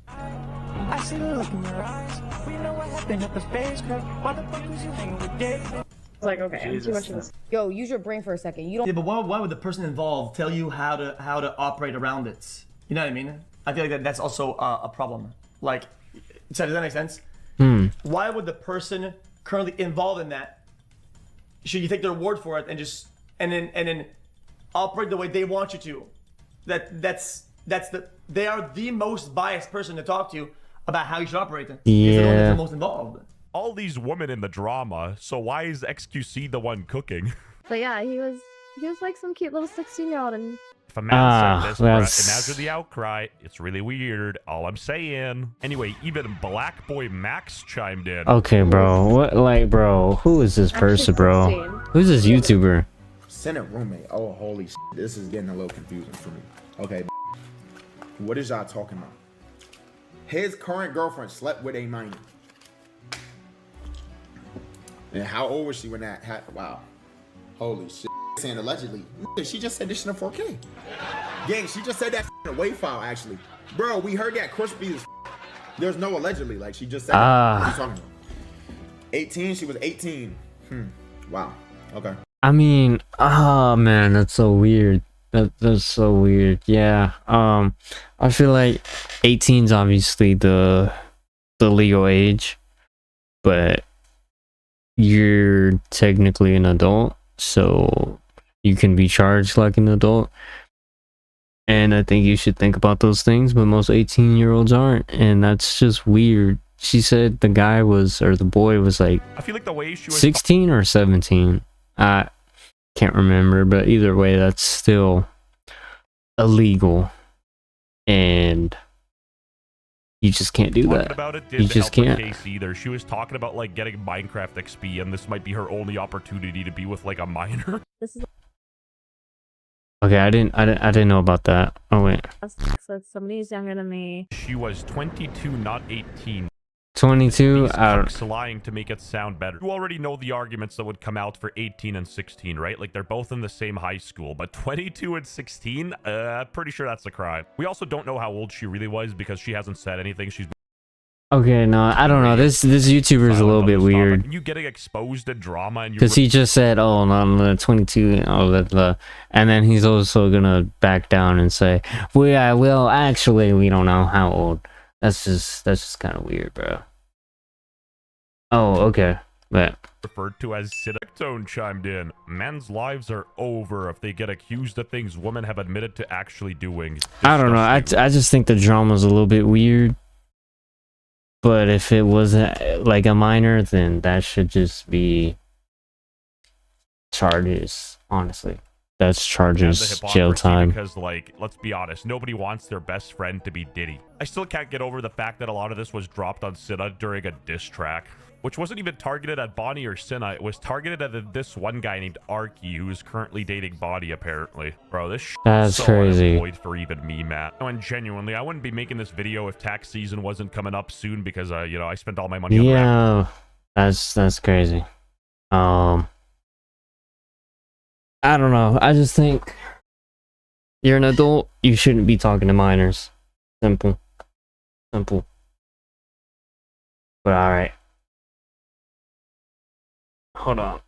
I I see the look in your eyes. We know what happened at the spacecraft. Why the fuck was you hanging with Dave?
It's like, okay, I'm too much of this. Yo, use your brain for a second. You don't.
Yeah, but why would the person involved tell you how to operate around it? You know what I mean? I feel like that's also a problem. Like, so does that make sense? Why would the person currently involved in that? Should you take their word for it and just and then operate the way they want you to? They are the most biased person to talk to about how you should operate it.
Yeah.
They're the most involved.
All these women in the drama, so why is XQC the one cooking?
But yeah, he was like some cute little 16-year-old, and
If a man said this, Brett,
that's-
and after the outcry, it's really weird. All I'm saying. Anyway, even Black Boy Max chimed in.
Okay, bro. What, like, bro? Who is this person, bro? Who's this YouTuber?
Senate roommate. Oh, holy shit. This is getting a little confusing for me. Okay. What is y'all talking about? His current girlfriend slept with a minor. And how old was she when that happened? Wow. Holy shit. Saying allegedly. She just said this shit in 4K. Gang, she just said that in a WAV file, actually. Bro, we heard that crispy as there's no allegedly. Like, she just said that. What are you talking about? 18? She was 18. Wow. Okay.
I mean, oh man, that's so weird. That's so weird. Yeah. I feel like 18 is obviously the legal age, but you're technically an adult, so you can be charged like an adult. And I think you should think about those things, but most 18-year-olds aren't, and that's just weird. She said the guy was, or the boy was like,
I feel like the way she was
16 or 17. I can't remember, but either way, that's still illegal, and you just can't do
talking
that.
about it
You
didn't
just
help her
can't.
case either. She was talking about like getting Minecraft XP, and this might be her only opportunity to be with like a minor.
this is
Okay, I didn't know about that. Oh wait,
so somebody's younger than me.
She was 22, not 18.
22.
These
I don't.
cucks lying to make it sound better. You already know the arguments that would come out for 18 and 16, right? Like, they're both in the same high school, but 22 and 16, pretty sure that's a crime. We also don't know how old she really was because she hasn't said anything. She's
Okay, no, I don't know. This YouTuber is a little bit weird.
And you getting exposed in drama, and you
Because he just said, "Oh, no, 22," and then he's also gonna back down and say, "Well, actually, we don't know how old." That's just kind of weird, bro. Oh, okay, but
referred to as Sidectone chimed in. Men's lives are over if they get accused of things women have admitted to actually doing.
I don't know. I just think the drama's a little bit weird. But if it was like a minor, then that should just be charges. Honestly, that's charges, jail time.
Because, like, let's be honest, nobody wants their best friend to be Diddy. I still can't get over the fact that a lot of this was dropped on Cinna during a diss track, which wasn't even targeted at Bonnie or Cinna. It was targeted at this one guy named Arky, who is currently dating Bonnie, apparently. Bro, this
That's
so
crazy.
unemployed for even me, Matt. And genuinely, I wouldn't be making this video if tax season wasn't coming up soon because, you know, I spent all my money on rent.
Yeah, that's crazy. I don't know. I just think you're an adult. You shouldn't be talking to minors. Simple. But all right. Hold on.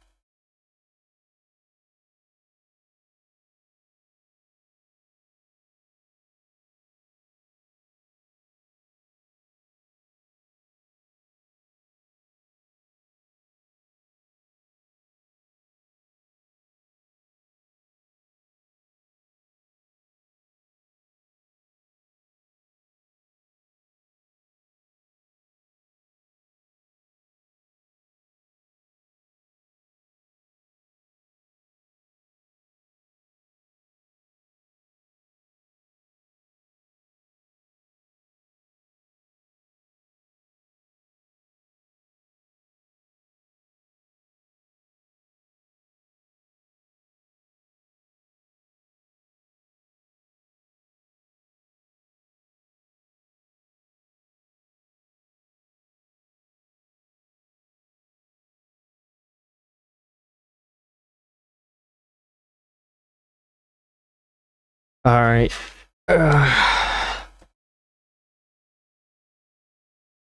All right.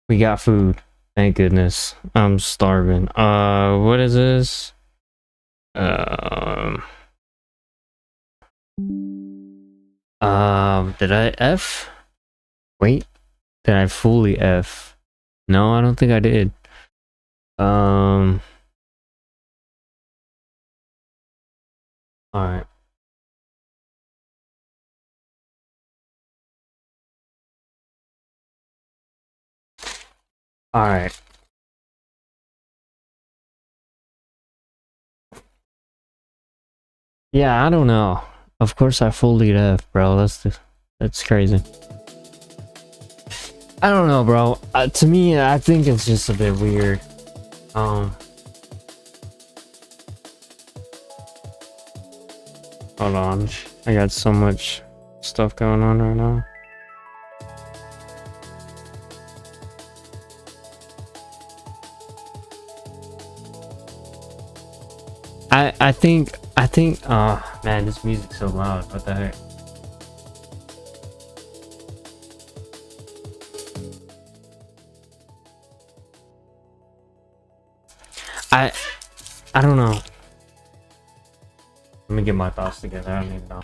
We got food. Thank goodness. I'm starving. What is this? Did I F? Wait, did I fully F? No, I don't think I did. Alright. Alright. Yeah, I don't know. Of course I fully F, bro. That's crazy. I don't know, bro. To me, I think it's just a bit weird. Hold on. I got so much stuff going on right now. I think, oh man, this music's so loud. What the heck? I don't know. Let me get my thoughts together. I don't even know.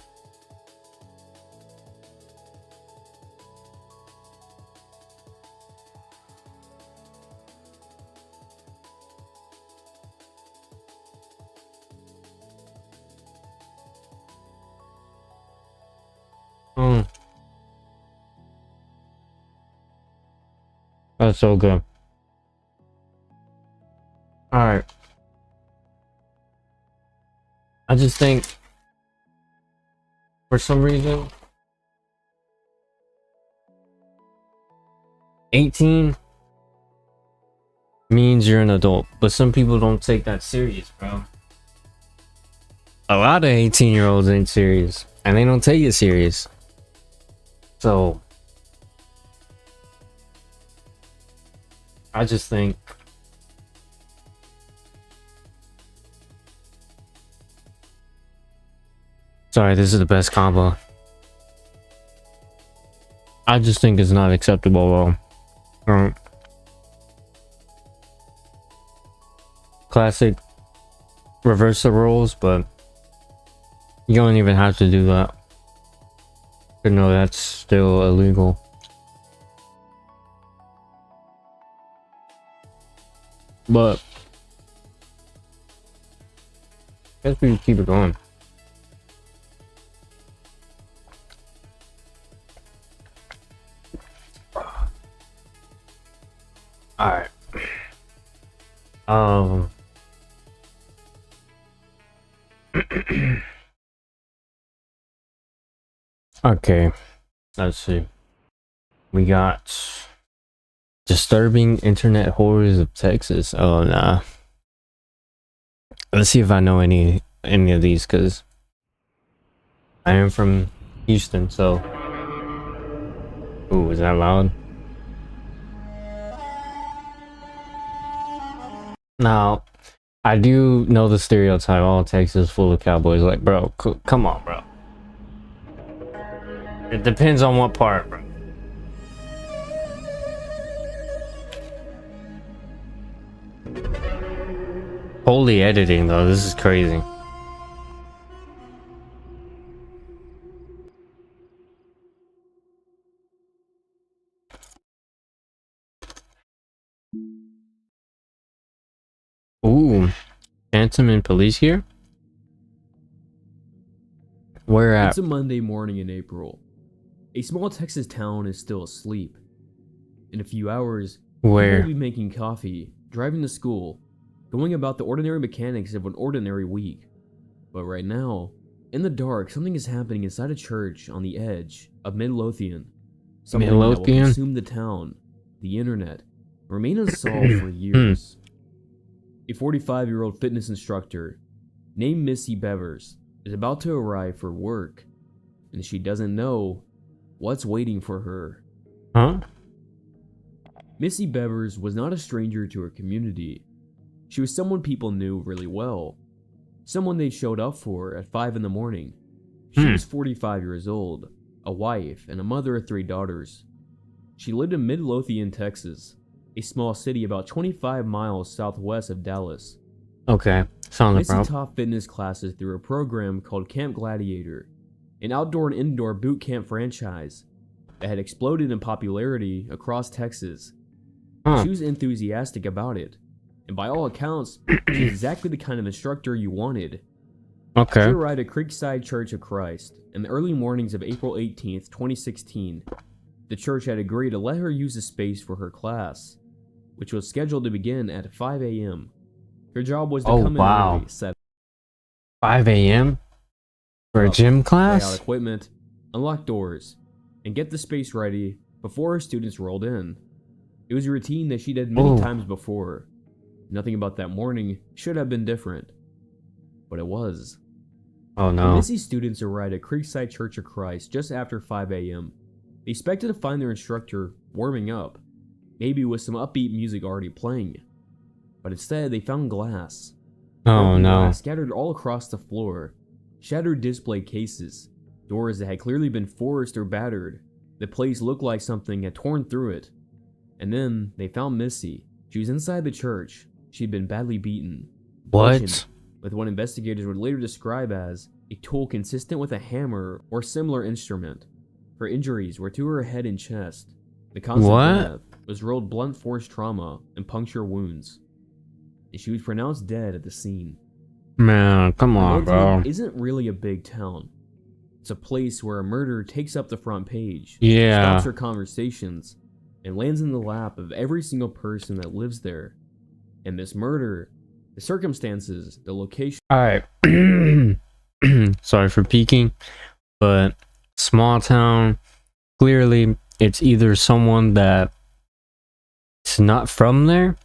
That's so good. Alright. I just think, for some reason, 18 means you're an adult, but some people don't take that serious, bro. A lot of 18-year-olds ain't serious, and they don't take it serious. So, I just think sorry, this is the best combo. I just think it's not acceptable, bro. Classic reverse the roles, but you don't even have to do that. But no, that's still illegal. But I guess we can keep it going. Alright. Okay. Let's see. We got disturbing internet horrors of Texas. Oh nah. Let's see if I know any of these, because I am from Houston, so. Ooh, is that loud? Now, I do know the stereotype, all Texas full of cowboys. Like, bro, come on, bro. It depends on what part, bro. Holy editing, though. This is crazy. Ooh, Phantom and police here? Where at?
It's a Monday morning in April. A small Texas town is still asleep. In a few hours,
Where?
people will be making coffee, driving to school, going about the ordinary mechanics of an ordinary week. But right now, in the dark, something is happening inside a church on the edge of Midlothian. Something that will consume the town, the internet, remain unsolved for years. A 45-year-old fitness instructor named Missy Bevers is about to arrive for work, and she doesn't know what's waiting for her.
Huh?
Missy Bevers was not a stranger to her community. She was someone people knew really well. Someone they showed up for at 5 in the morning. She was 45 years old, a wife, and a mother of 3 daughters. She lived in Midlothian, Texas, a small city about 25 miles southwest of Dallas.
Okay, sounds
Missy
about.
taught fitness classes through a program called Camp Gladiator, an outdoor and indoor boot camp franchise that had exploded in popularity across Texas.
Huh.
She was enthusiastic about it, and by all accounts, she's exactly the kind of instructor you wanted.
Okay.
She arrived at Creekside Church of Christ in the early mornings of April 18th, 2016. The church had agreed to let her use the space for her class, which was scheduled to begin at 5 a.m. Her job was to come in early, set
5 a.m. for a gym
lay out
class?
equipment, unlock doors, and get the space ready before her students rolled in. It was a routine that she did many times before. Nothing about that morning should have been different, but it was.
Oh
When
no.
Missy students arrived at Creekside Church of Christ just after 5 a.m., they expected to find their instructor warming up, maybe with some upbeat music already playing. But instead, they found glass.
Oh
Broken
no.
glass scattered all across the floor, shattered display cases, doors that had clearly been forced or battered. The place looked like something had torn through it. And then they found Missy. She was inside the church. She'd been badly beaten.
What?
bludgeoned With what investigators would later describe as a tool consistent with a hammer or similar instrument. Her injuries were to her head and chest. The cause
What?
of death was rolled blunt force trauma and puncture wounds. And she was pronounced dead at the scene.
Man, come on,
Midlothian
bro.
isn't really a big town. It's a place where a murder takes up the front page,
Yeah.
stops her conversations, and lands in the lap of every single person that lives there. And this murder, the circumstances, the location.
Alright. Sorry for peeking, but small town, clearly it's either someone that's not from there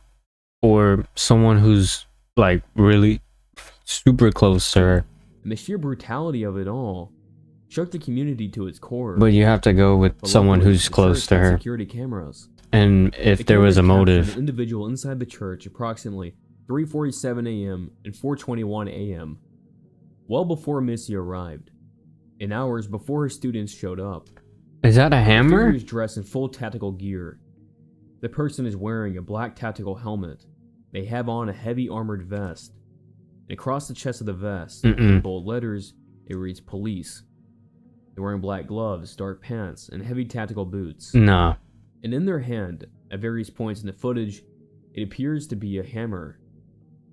or someone who's like really super close to her.
And the sheer brutality of it all shook the community to its core.
But you have to go with
But
someone
luckily,
who's
the
close
church
to
had
her.
Security cameras.
And if
The
there was a
cameras captured
motive.
An individual inside the church approximately 3:47 a.m. and 4:21 a.m. well before Missy arrived, and hours before her students showed up.
Is that a
The
hammer?
figure is dressed in full tactical gear. The person is wearing a black tactical helmet. They have on a heavy armored vest. And across the chest of the vest, in bold letters, it reads police. They're wearing black gloves, dark pants, and heavy tactical boots.
Nah.
And in their hand, at various points in the footage, it appears to be a hammer.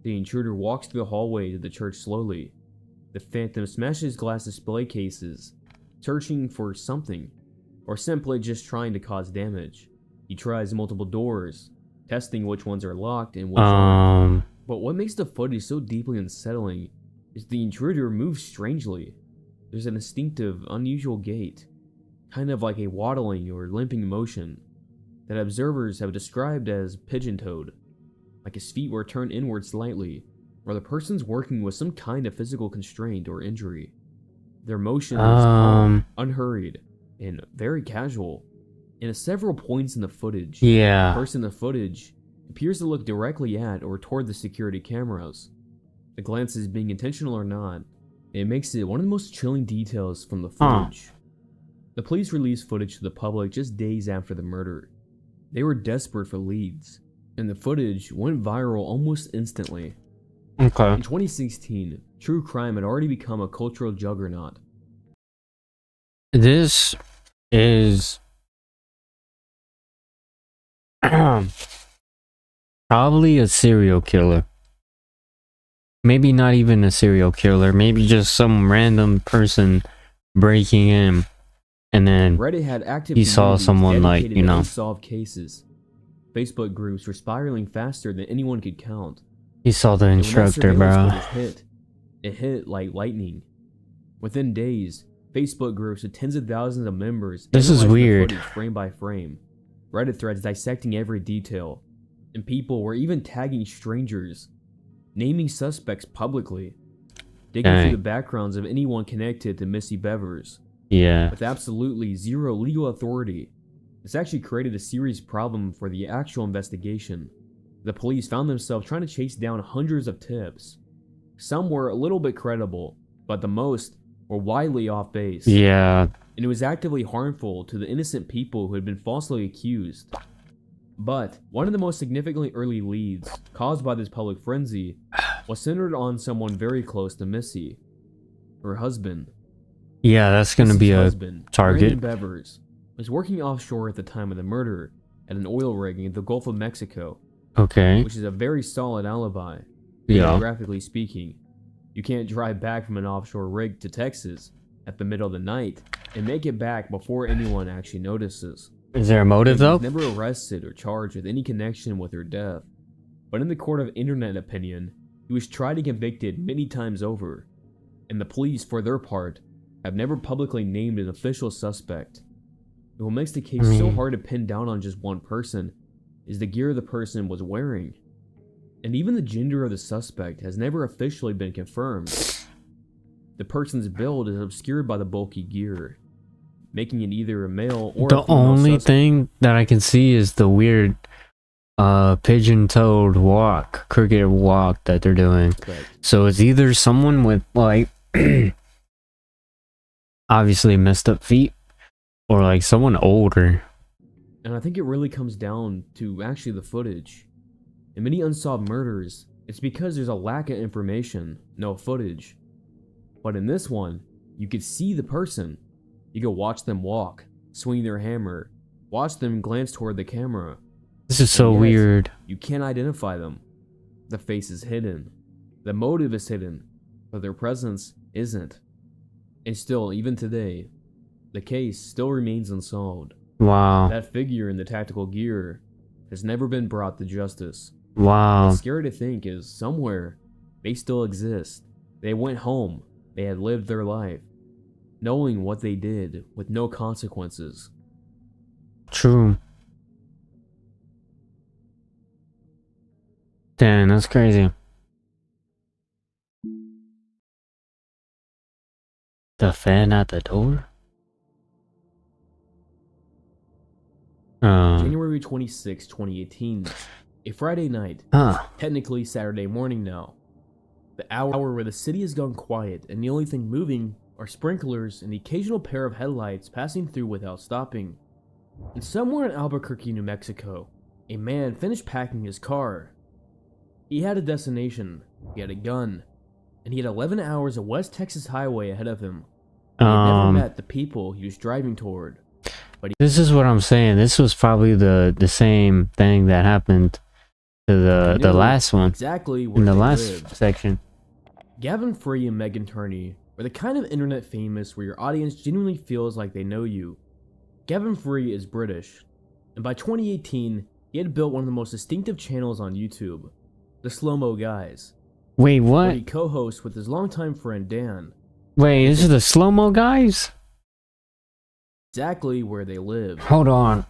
The intruder walks through the hallway to the church slowly. The Phantom smashes glass display cases, searching for something, or simply just trying to cause damage. He tries multiple doors, testing which ones are locked and which aren't. But what makes the footage so deeply unsettling is the intruder moves strangely. There's an instinctive, unusual gait, kind of like a waddling or limping motion, that observers have described as pigeon-toed, like his feet were turned inward slightly, or the person's working with some kind of physical constraint or injury. Their motion is calm, unhurried, and very casual. And at several points in the footage,
Yeah.
the person in the footage appears to look directly at or toward the security cameras. The glances being intentional or not, it makes it one of the most chilling details from the footage. The police released footage to the public just days after the murder. They were desperate for leads, and the footage went viral almost instantly.
Okay.
In 2016, true crime had already become a cultural juggernaut.
This is probably a serial killer. Maybe not even a serial killer, maybe just some random person breaking in, and then
Reddit had active
he saw
communities
someone like,
dedicated
you
to
know,
unsolved cases. Facebook groups were spiraling faster than anyone could count.
he saw the
And when that
instructor,
surveillance
bro.
footage it hit like lightning. Within days, Facebook groups with tens of thousands of members
This is
analyzed the
weird.
footage frame by frame. Reddit threads dissecting every detail, and people were even tagging strangers, naming suspects publicly, digging
Dang.
through the backgrounds of anyone connected to Missy Bevers.
Yeah.
With absolutely zero legal authority, this actually created a serious problem for the actual investigation. The police found themselves trying to chase down hundreds of tips. Some were a little bit credible, but the most were widely off base.
Yeah.
And it was actively harmful to the innocent people who had been falsely accused. But one of the most significantly early leads caused by this public frenzy was centered on someone very close to Missy, her husband.
Yeah, that's gonna be a
husband,
target.
Brandon Bevers, was working offshore at the time of the murder at an oil rig in the Gulf of Mexico.
Okay.
Which is a very solid alibi.
Yeah.
Geographically speaking, you can't drive back from an offshore rig to Texas at the middle of the night and make it back before anyone actually notices.
Is there a motive
He was
though?
never arrested or charged with any connection with her death. But in the court of internet opinion, he was tried and convicted many times over. And the police, for their part, have never publicly named an official suspect. And what makes the case so hard to pin down on just one person is the gear the person was wearing. And even the gender of the suspect has never officially been confirmed. The person's build is obscured by the bulky gear, making it either a male or
The
a female
only
suspect.
thing that I can see is the weird pigeon-toed walk, crooked walk that they're doing.
Right.
So it's either someone with like obviously messed up feet or like someone older.
And I think it really comes down to actually the footage. In many unsolved murders, it's because there's a lack of information, no footage. But in this one, you could see the person. You could watch them walk, swing their hammer, watch them glance toward the camera.
This is so
And yet,
weird.
You can't identify them. The face is hidden. The motive is hidden, but their presence isn't. And still, even today, the case still remains unsolved.
Wow.
That figure in the tactical gear has never been brought to justice.
Wow.
What's scary to think is somewhere they still exist. They went home. They had lived their life, knowing what they did with no consequences.
True. Damn, that's crazy. The fan at the door?
January 26, 2018. A Friday night. Technically Saturday morning now. The hour where the city has gone quiet and the only thing moving are sprinklers and the occasional pair of headlights passing through without stopping. And somewhere in Albuquerque, New Mexico, a man finished packing his car. He had a destination, he had a gun, and he had 11 hours of West Texas highway ahead of him. He had never met the people he was driving toward. But
This is what I'm saying. This was probably the same thing that happened to the
knew
last one.
exactly where
in the
they
last
lived.
section.
Gavin Free and Megan Turney are the kind of internet famous where your audience genuinely feels like they know you. Gavin Free is British, and by 2018, he had built one of the most distinctive channels on YouTube, the Slow Mo Guys.
Wait,
Where
what?
he co-hosts with his longtime friend Dan,
Wait, this is the slow-mo guys?
exactly where they live.
Hold on.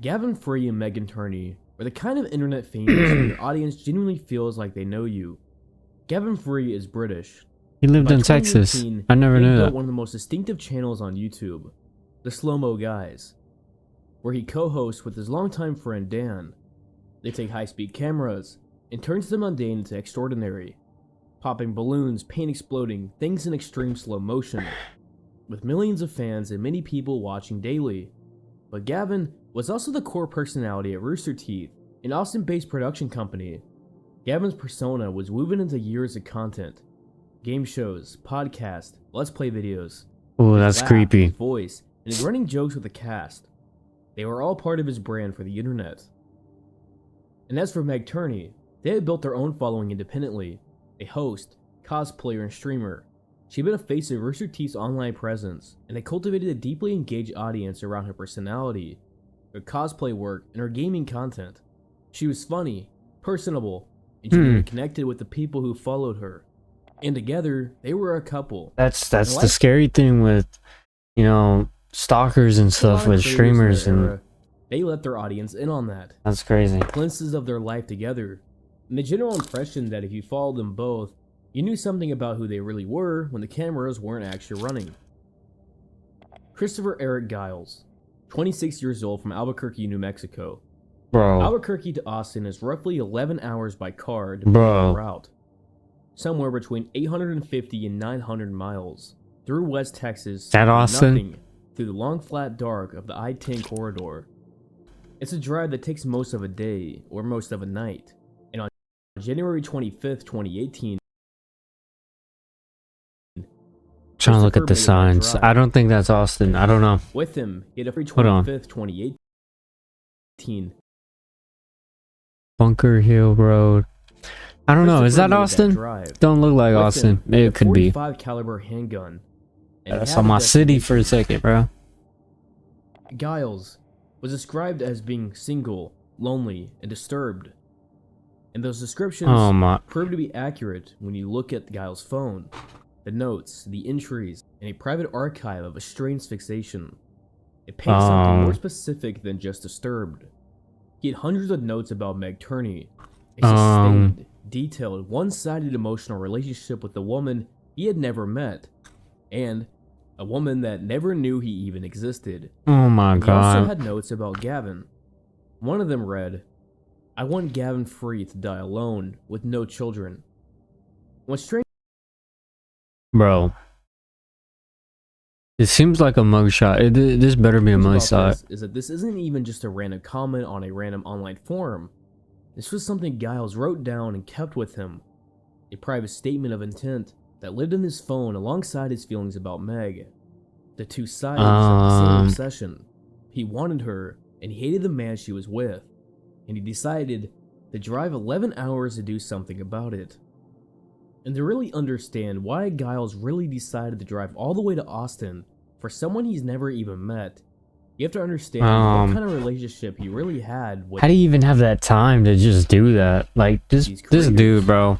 Gavin Free and Megan Turney are the kind of internet famous where your audience genuinely feels like they know you. Gavin Free is British.
He lived
By
in Texas.
2018,
I never
he
knew
built
that.
one of the most distinctive channels on YouTube, the Slow Mo Guys, where he co-hosts with his longtime friend Dan. They take high-speed cameras and turns the mundane into extraordinary, popping balloons, paint exploding, things in extreme slow motion, with millions of fans and many people watching daily. But Gavin was also the core personality at Rooster Teeth, an Austin-based production company. Gavin's persona was woven into years of content, game shows, podcasts, let's play videos.
Oh,
His
that's
laugh,
creepy.
His voice, and his running jokes with the cast. They were all part of his brand for the internet. And as for Meg Turney, they had built their own following independently. A host, cosplayer, and streamer. She'd been a face of Rooster Teeth's online presence, and they cultivated a deeply engaged audience around her personality, her cosplay work, and her gaming content. She was funny, personable, and she connected with the people who followed her. And together, they were a couple.
That's
And
the
like
scary thing with, you know, stalkers and
a lot
stuff
of
with
creators in
streamers
their
and
era, they let their audience in on that.
that's crazy.
Glimpses of their life together, and the general impression that if you followed them both, you knew something about who they really were when the cameras weren't actually running. Christopher Eric Giles, 26 years old, from Albuquerque, New Mexico.
Bro.
Albuquerque to Austin is roughly 11 hours by car depending
Bro.
on the route. Somewhere between 850 and 900 miles through West Texas.
That
to
Austin?
nothing through the long flat dark of the I-10 corridor. It's a drive that takes most of a day or most of a night. And on January 25th, 2018,
Trying to look at the signs. I don't think that's Austin. I don't know.
with him, he had a free
Hold on.
25th, 2018.
Bunker Hill Road. I don't know. Is that Austin? Don't look like Austin. Maybe it could be.
45 caliber handgun. And he
That's
had
on
a
my city
destination.
for a second, bro.
Giles was described as being single, lonely, and disturbed. And those descriptions
Oh my.
proved to be accurate when you look at Giles' phone, the notes, the entries, and a private archive of a strange fixation. It paints something more specific than just disturbed. He had hundreds of notes about Meg Turney, a sustained, detailed, one-sided emotional relationship with a woman he had never met, and a woman that never knew he even existed.
Oh my
And he also
god.
had notes about Gavin. One of them read, "I want Gavin free to die alone with no children." What's strange
Bro. It seems like a mugshot. This better be a
about
mugshot.
this is that this isn't even just a random comment on a random online forum. This was something Giles wrote down and kept with him. A private statement of intent that lived in his phone alongside his feelings about Meg. The two sides of the same obsession. He wanted her, and he hated the man she was with. And he decided to drive 11 hours to do something about it. And to really understand why Giles really decided to drive all the way to Austin for someone he's never even met, you have to understand what kind of relationship he really had with
How do you even have that time to just do that? Like this dude, bro.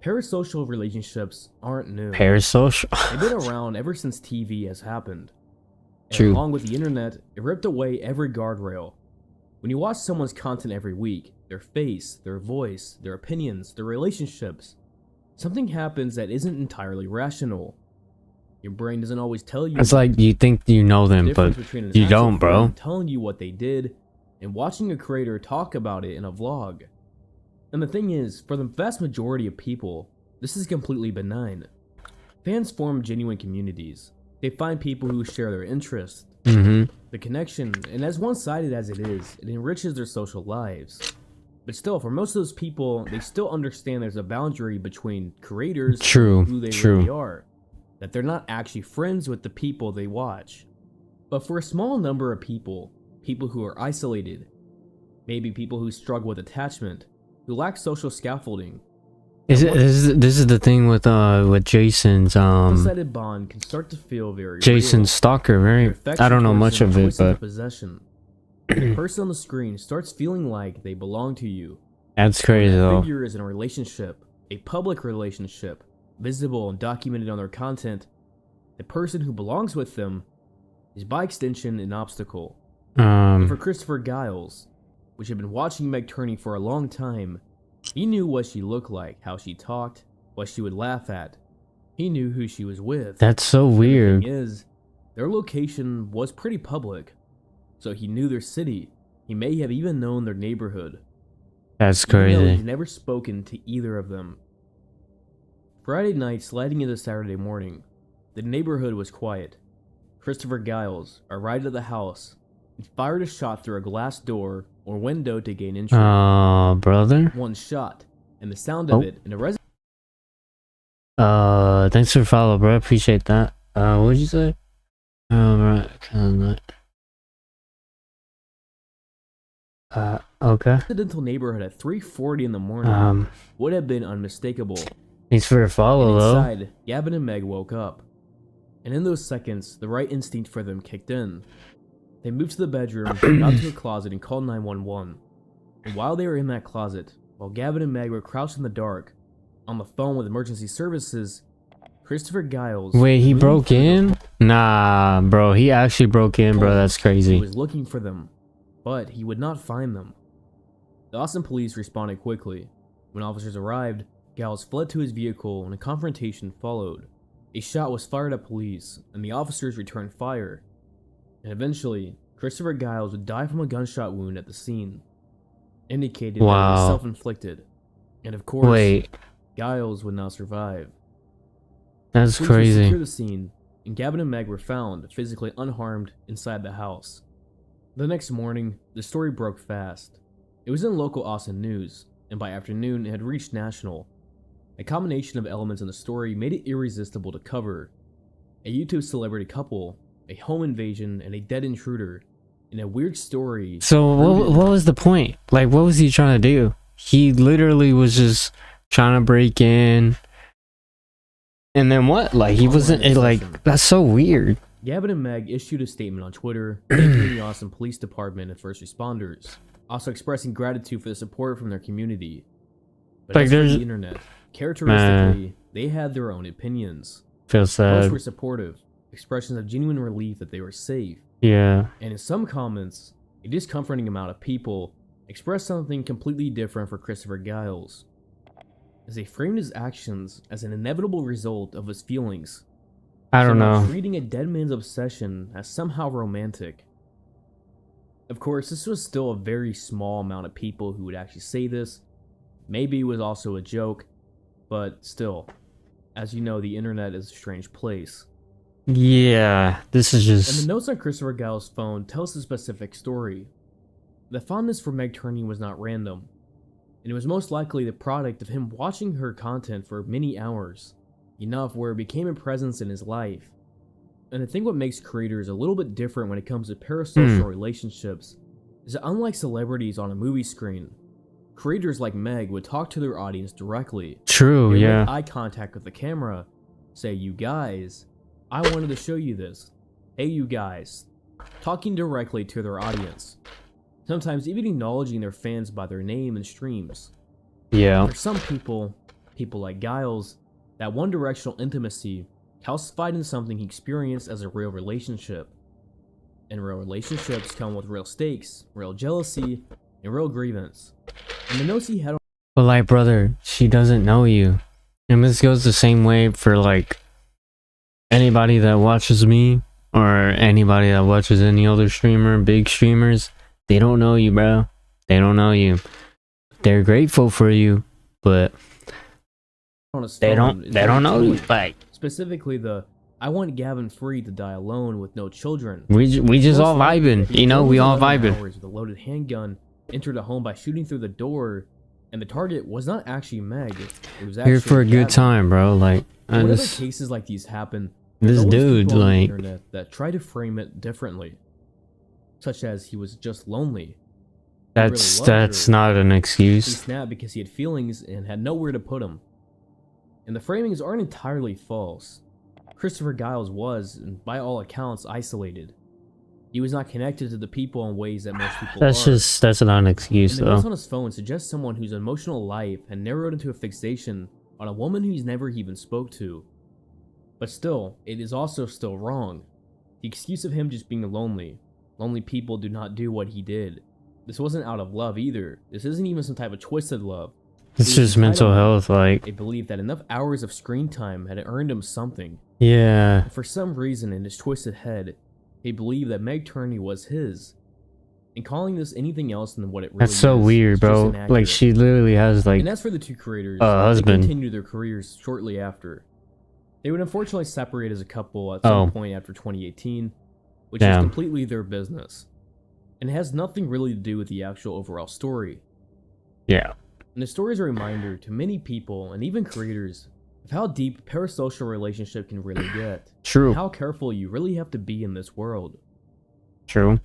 parasocial relationships aren't new.
Parasocial.
They've been around ever since TV has happened. And
True.
along with the internet, it ripped away every guardrail. When you watch someone's content every week, their face, their voice, their opinions, their relationships, something happens that isn't entirely rational. Your brain doesn't always tell you.
It's like you think you know them,
The
but
difference between an
you
actual
don't, bro.
friend telling you what they did and watching a creator talk about it in a vlog. And the thing is, for the vast majority of people, this is completely benign. Fans form genuine communities. They find people who share their interests. The connection, and as one-sided as it is, it enriches their social lives. But still, for most of those people, they still understand there's a boundary between creators
True,
and who they
true.
really are. That they're not actually friends with the people they watch. But for a small number of people, people who are isolated, maybe people who struggle with attachment, who lack social scaffolding,
This is the thing with Jason's
one-sided bond can start to feel very
Jason's stalker,
real.
right? I don't know much of it,
Twisted to
but
possession. The person on the screen starts feeling like they belong to you.
that's crazy
When that
though.
figure is in a relationship, a public relationship, visible and documented on their content, the person who belongs with them is by extension an obstacle. And for Christopher Giles, which had been watching Meg Turney for a long time, he knew what she looked like, how she talked, what she would laugh at. He knew who she was with.
That's so
And
weird.
The thing is, their location was pretty public, so he knew their city. He may have even known their neighborhood.
That's
Even though
crazy.
he's never spoken to either of them. Friday night sliding into Saturday morning, the neighborhood was quiet. Christopher Giles arrived at the house and fired a shot through a glass door or window to gain entry.
Brother.
One shot, and the sound of
Oh.
it in a resident.
Thanks for the follow, bro. Appreciate that. What'd you say? Right, okay.
Residential neighborhood at 3:40 in the morning would have been unmistakable.
Thanks for the follow,
And
though.
inside, Gavin and Meg woke up. And in those seconds, the right instinct for them kicked in. They moved to the bedroom, got to a closet, and called 911. And while they were in that closet, while Gavin and Meg were crouched in the dark, on the phone with emergency services, Christopher Giles...
Wait, he
leaned
broke
through the
in? Nah, bro. He actually broke in, bro. That's
He
crazy.
was looking for them, but he would not find them. The Austin police responded quickly. When officers arrived, Giles fled to his vehicle and a confrontation followed. A shot was fired at police, and the officers returned fire. And eventually, Christopher Giles would die from a gunshot wound at the scene, indicated that it
Wow.
was self-inflicted. And of course,
Wait.
Giles would not survive.
That's
Police would
crazy.
secure the scene, and Gavin and Meg were found physically unharmed inside the house. The next morning, the story broke fast. It was in local Austin news, and by afternoon it had reached national. A combination of elements in the story made it irresistible to cover. A YouTube celebrity couple, a home invasion, and a dead intruder, in a weird story.
So what was the point? Like, what was he trying to do? He literally was just trying to break in. And then what? Like, he wasn't, like, that's so weird.
Gavin and Meg issued a statement on Twitter thanking the Austin Police Department and first responders, also expressing gratitude for the support from their community. But
Like,
as for
there's-
the internet, characteristically, they had their own opinions.
Feel
Most
sad.
were supportive, expressions of genuine relief that they were safe.
Yeah.
And in some comments, a discomforting amount of people expressed something completely different for Christopher Giles, as they framed his actions as an inevitable result of his feelings.
I don't
somehow
know.
treating a dead man's obsession as somehow romantic. Of course, this was still a very small amount of people who would actually say this. Maybe it was also a joke, but still, as you know, the internet is a strange place.
Yeah, this is
And
just...
the notes on Christopher Giles' phone tells a specific story. The fondness for Meg Turney was not random, and it was most likely the product of him watching her content for many hours, enough where it became a presence in his life. And I think what makes creators a little bit different when it comes to parasocial relationships is that unlike celebrities on a movie screen, creators like Meg would talk to their audience directly.
True,
They would
yeah.
make eye contact with the camera, say, "You guys, I wanted to show you this. Hey, you guys," talking directly to their audience. Sometimes even acknowledging their fans by their name and streams.
Yeah.
For some people, people like Giles, that one-directional intimacy calcified in something he experienced as a real relationship. And real relationships come with real stakes, real jealousy, and real grievance. And the notes he had on
But like, brother, she doesn't know you. And this goes the same way for like anybody that watches me or anybody that watches any other streamer, big streamers. They don't know you, bro. They don't know you. They're grateful for you, but
his
they
phone
don't
is
they
very
don't know you.
telling.
Like,
Specifically the, "I want Gavin free to die alone with no children."
we just all
Most likely,
vibing,
he
you know,
drove
we
his
all
11
vibing.
hours with a loaded handgun, entered a home by shooting through the door, and the target was not actually Meg. It was actually
Here for a good
Gavin.
time, bro. Like, I
Whenever
just
cases like these happen,
this
there's always
dude,
people on the
like,
internet that try to frame it differently, such as he was just lonely. He really
that's
loved her.
not an
He
excuse.
snapped because he had feelings and had nowhere to put them. And the framings aren't entirely false. Christopher Giles was, and by all accounts, isolated. He was not connected to the people in ways that most people are.
That's not an excuse
And the notes on
though.
his phone suggest someone whose emotional life had narrowed into a fixation on a woman who he's never even spoke to. But still, it is also still wrong. The excuse of him just being lonely. Lonely people do not do what he did. This wasn't out of love either. This isn't even some type of twisted love.
It's
It was
just mental
entitlement.
health, like,
They believed that enough hours of screen time had earned him something.
yeah.
And for some reason in his twisted head, he believed that Meg Turney was his. And calling this anything else than what it really
That's so
is
weird,
just
bro.
inaccurate.
Like, she literally has like
And as for the two creators,
a
they
husband.
continued their careers shortly after. They would unfortunately separate as a couple at some
Oh.
point after 2018, which
Damn.
is completely their business. And it has nothing really to do with the actual overall story.
Yeah.
And the story is a reminder to many people, and even creators, of how deep a parasocial relationship can really get.
True.
And how careful you really have to be in this world.
True.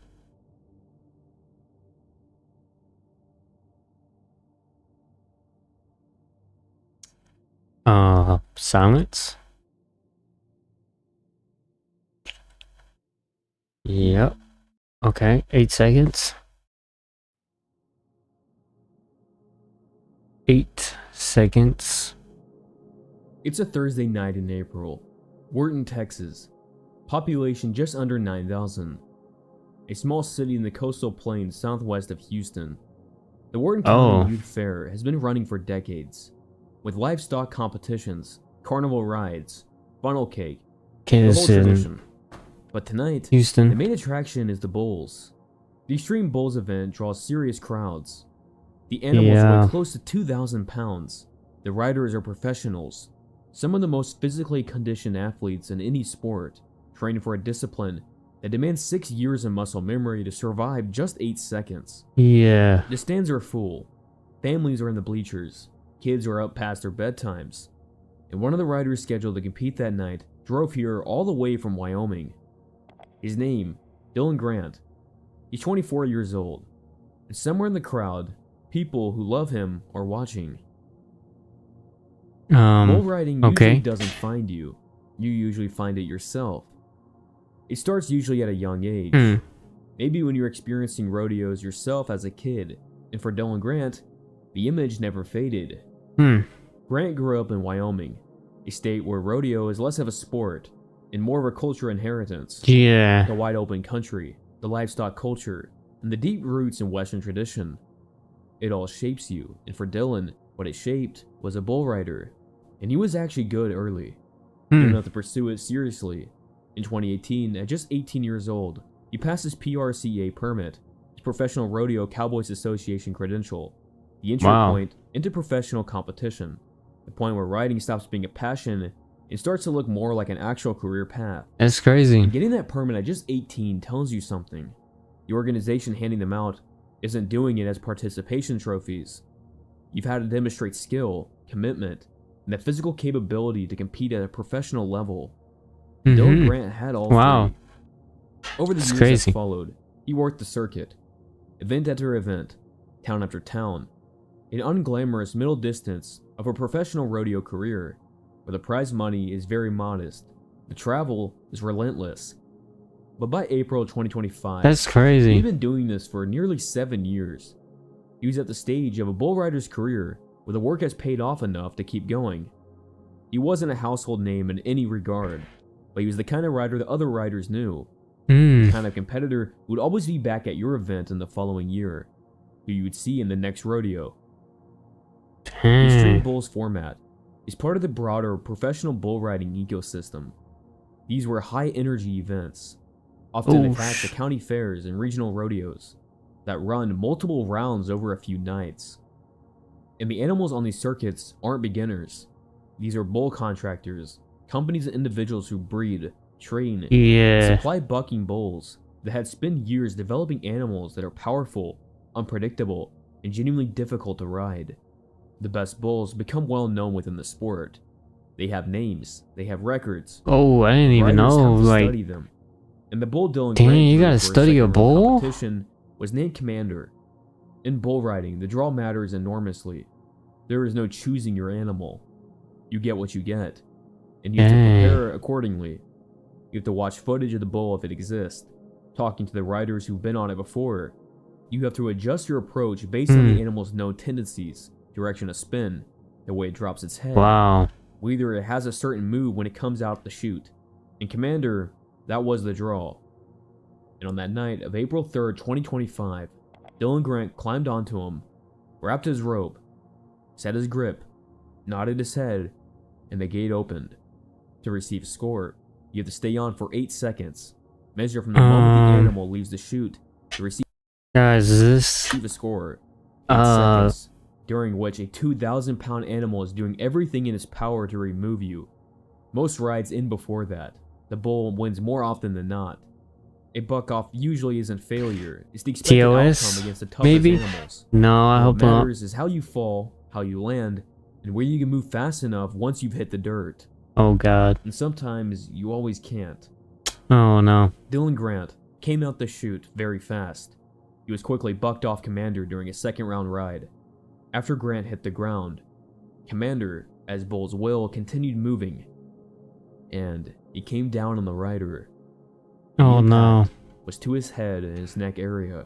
Silence. Yep. Okay, 8 seconds. 8 seconds.
It's a Thursday night in April. Wharton, Texas. Population just under 9,000. A small city in the coastal plains southwest of Houston. The Wharton County Youth Fair has been running for decades, with livestock competitions, carnival rides, funnel cake, the whole
Houston.
tradition. But tonight,
Houston.
the main attraction is the bulls. The Extreme Bulls event draws serious crowds. The animals
Yeah.
weigh close to 2,000 pounds. The riders are professionals, some of the most physically conditioned athletes in any sport, training for a discipline that demands 6 years of muscle memory to survive just 8 seconds.
Yeah.
The stands are full. Families are in the bleachers. Kids are up past their bedtimes. And one of the riders scheduled to compete that night drove here all the way from Wyoming. His name, Dylan Grant. He's 24 years old. And somewhere in the crowd, people who love him are watching. Bull riding usually doesn't find you. You usually find it yourself. It starts usually at a young age. Maybe when you're experiencing rodeos yourself as a kid. And for Dylan Grant, the image never faded. Grant grew up in Wyoming, a state where rodeo is less of a sport and more of a cultural inheritance.
Yeah.
The wide open country, the livestock culture, and the deep roots in Western tradition. It all shapes you, and for Dylan, what it shaped was a bull rider. And he was actually good early, good enough to pursue it seriously. In 2018, at just 18 years old, he passed his PRCA permit, his Professional Rodeo Cowboys Association credential, the entry point into professional competition, the point where riding stops being a passion and starts to look more like an actual career path.
That's crazy.
And getting that permit at just 18 tells you something. The organization handing them out isn't doing it as participation trophies. You've had to demonstrate skill, commitment, and the physical capability to compete at a professional level. Dylan Grant had all three. Over the years that followed, he worked the circuit, event after event, town after town, an unglamorous middle distance of a professional rodeo career, where the prize money is very modest, the travel is relentless. But by April 2025,
that's crazy.
He'd been doing this for nearly 7 years. He was at the stage of a bull rider's career where the work has paid off enough to keep going. He wasn't a household name in any regard, but he was the kind of rider that other riders knew. The kind of competitor who would always be back at your event in the following year, who you would see in the next rodeo. The Extreme Bulls format is part of the broader professional bull riding ecosystem. These were high-energy events, often attached to county fairs and regional rodeos, that run multiple rounds over a few nights. And the animals on these circuits aren't beginners. These are bull contractors, companies and individuals who breed, train, and supply bucking bulls that had spent years developing animals that are powerful, unpredictable, and genuinely difficult to ride. The best bulls become well known within the sport. They have names, they have records.
Oh, I didn't even know, like,
study them. And the bull Dylan
dang,
Grant
you gotta
for
study a
second round
bull?
competition was named Commander. In bull riding, the draw matters enormously. There is no choosing your animal. You get what you get, and you have to prepare accordingly. You have to watch footage of the bull if it exists, talking to the riders who've been on it before. You have to adjust your approach based on the animal's known tendencies, direction of spin, the way it drops its head. Whether it has a certain move when it comes out the chute. In Commander, that was the draw. And on that night of April 3rd, 2025, Dylan Grant climbed onto him, wrapped his rope, set his grip, nodded his head, and the gate opened. To receive a score, you have to stay on for 8 seconds. Measure from the moment the animal leaves the chute to receive
a
score. 8 seconds, during which a 2,000-pound animal is doing everything in its power to remove you. Most rides end before that. The bull wins more often than not. A buck off usually isn't failure. It's the expected outcome against the toughest animals.
No, I hope not.
What matters is how you fall, how you land, and where you can move fast enough once you've hit the dirt.
Oh god.
And sometimes you always can't.
Oh no.
Dylan Grant came out the chute very fast. He was quickly bucked off Commander during a second round ride. After Grant hit the ground, Commander, as bulls will, continued moving. And he came down on the rider.
Oh no.
Was to his head and his neck area.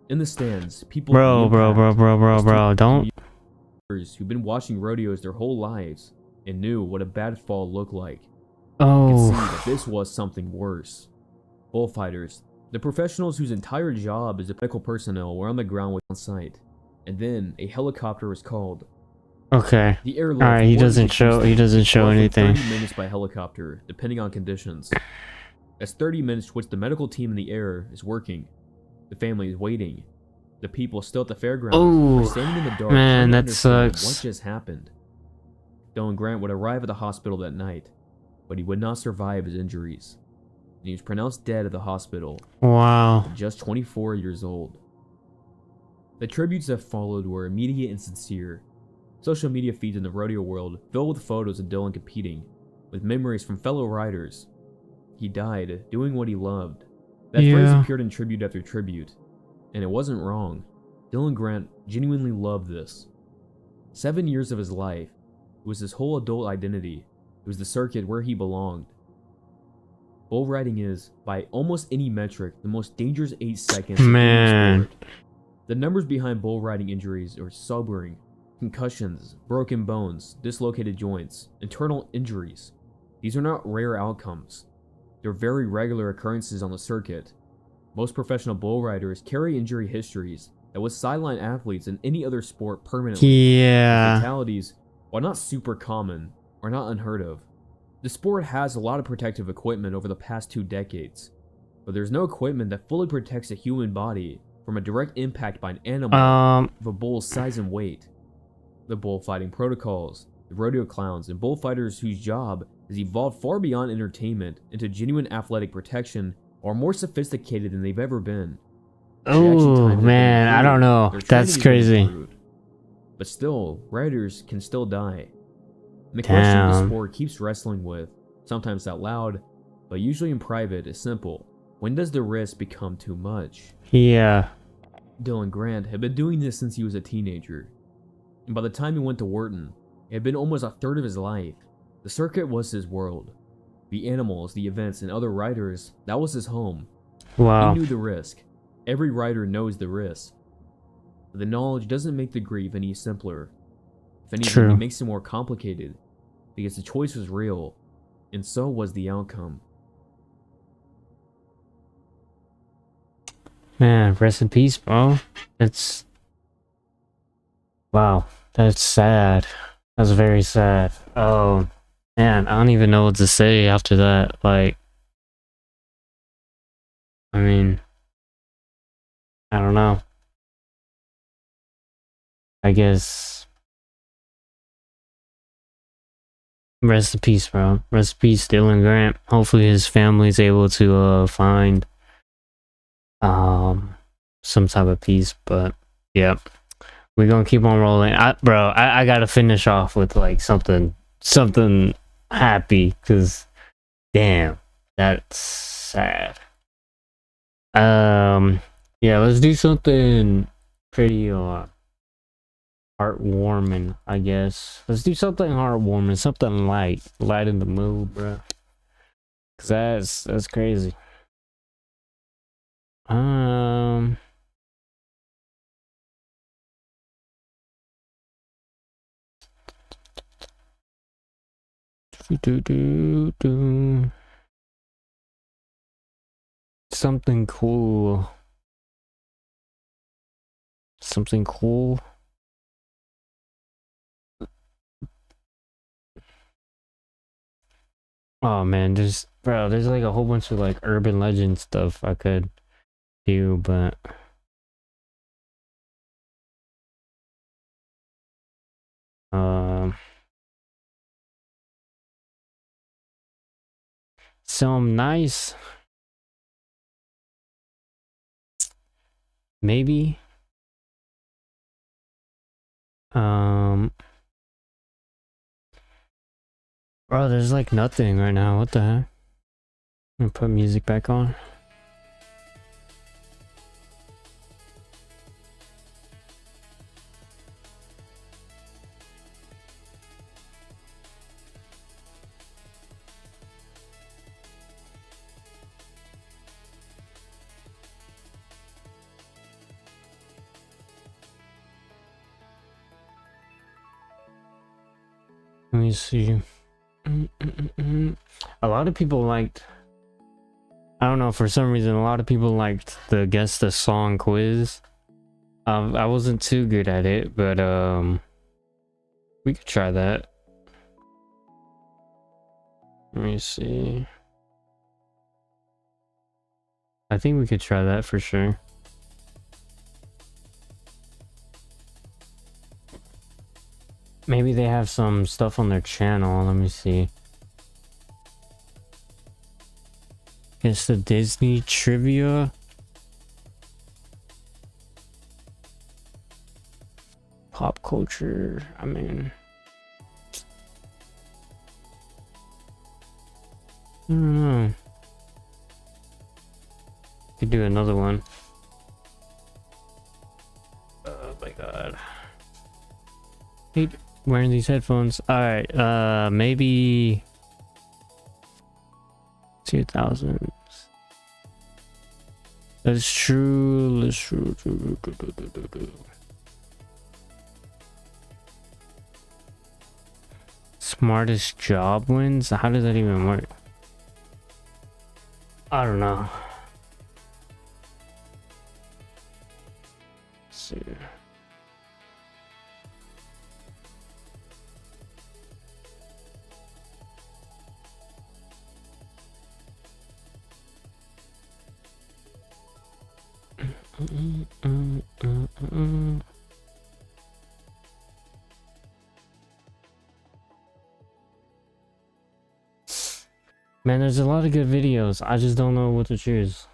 In the stands, people
bro, don't.
Who've been watching rodeos their whole lives and knew what a bad fall looked like.
Oh.
Could see that this was something worse. Bullfighters, the professionals whose entire job is medical personnel, were on the ground on site, and then a helicopter was called.
Okay.
The airlift.
Alright, he doesn't show anything.
30 minutes by helicopter, depending on conditions. That's 30 minutes to which the medical team in the air is working. The family is waiting. The people still at the fairgrounds are standing in the dark.
Man, that sucks.
What just happened? Dylan Grant would arrive at the hospital that night, but he would not survive his injuries. and he was pronounced dead at the hospital.
Wow.
At just 24 years old. The tributes that followed were immediate and sincere. Social media feeds in the rodeo world filled with photos of Dylan competing, with memories from fellow riders. He died doing what he loved. That phrase appeared in tribute after tribute, and it wasn't wrong. Dylan Grant genuinely loved this. 7 years of his life, it was his whole adult identity. It was the circuit where he belonged. Bull riding is, by almost any metric, the most dangerous 8 seconds in any sport. The numbers behind bull riding injuries are sobering. Concussions, broken bones, dislocated joints, internal injuries. These are not rare outcomes. They're very regular occurrences on the circuit. Most professional bull riders carry injury histories that would sideline athletes in any other sport permanently.
Yeah.
Fatalities, while not super common, are not unheard of. The sport has a lot of protective equipment over the past 2 decades, but there's no equipment that fully protects a human body from a direct impact by an animal of a bull's size and weight. The bullfighting protocols, the rodeo clowns, and bullfighters whose job has evolved far beyond entertainment into genuine athletic protection are more sophisticated than they've ever been.
Oh man, I don't know. That's crazy.
But still, riders can still die. And the question the sport keeps wrestling with, sometimes out loud, but usually in private, is simple. When does the risk become too much?
Yeah.
Dylan Grant had been doing this since he was a teenager. And by the time he went to Wharton, it had been almost a third of his life. The circuit was his world. The animals, the events, and other riders, that was his home.
Wow.
He knew the risk. Every rider knows the risk. But the knowledge doesn't make the grief any simpler. If anything, it makes it more complicated. Because the choice was real, and so was the outcome.
Man, rest in peace, bro. It's... Wow, that's sad. That's very sad. Oh, man, I don't even know what to say after that. Like, I mean, I don't know. I guess... Rest in peace, bro. Rest in peace, Dylan Grant. Hopefully his family's able to find some type of peace, but yeah, we're gonna keep on rolling. I gotta finish off with like something happy, because damn, that's sad. Yeah, let's do something pretty heartwarming, I guess. Let's do something heartwarming, something light in the mood, bro, because that's crazy. Something cool. Something cool. Oh man, there's like a whole bunch of like urban legend stuff I could do, but some nice, maybe bro, there's like nothing right now. What the heck? I'm gonna put music back on. Let me see. A lot of people liked, I don't know, for some reason a lot of people liked the Guess the Song quiz. I wasn't too good at it, but we could try that. Let me see. I think we could try that for sure. Maybe they have some stuff on their channel. Let me see. Guess the Disney trivia. Pop culture. I mean, I don't know. Could do another one. Oh my god. Hate wearing these headphones. Alright, maybe 2000s. That's true. That's true. Smartest job wins? How does that even work? I don't know. Let's see. Man, there's a lot of good videos. I just don't know what to choose.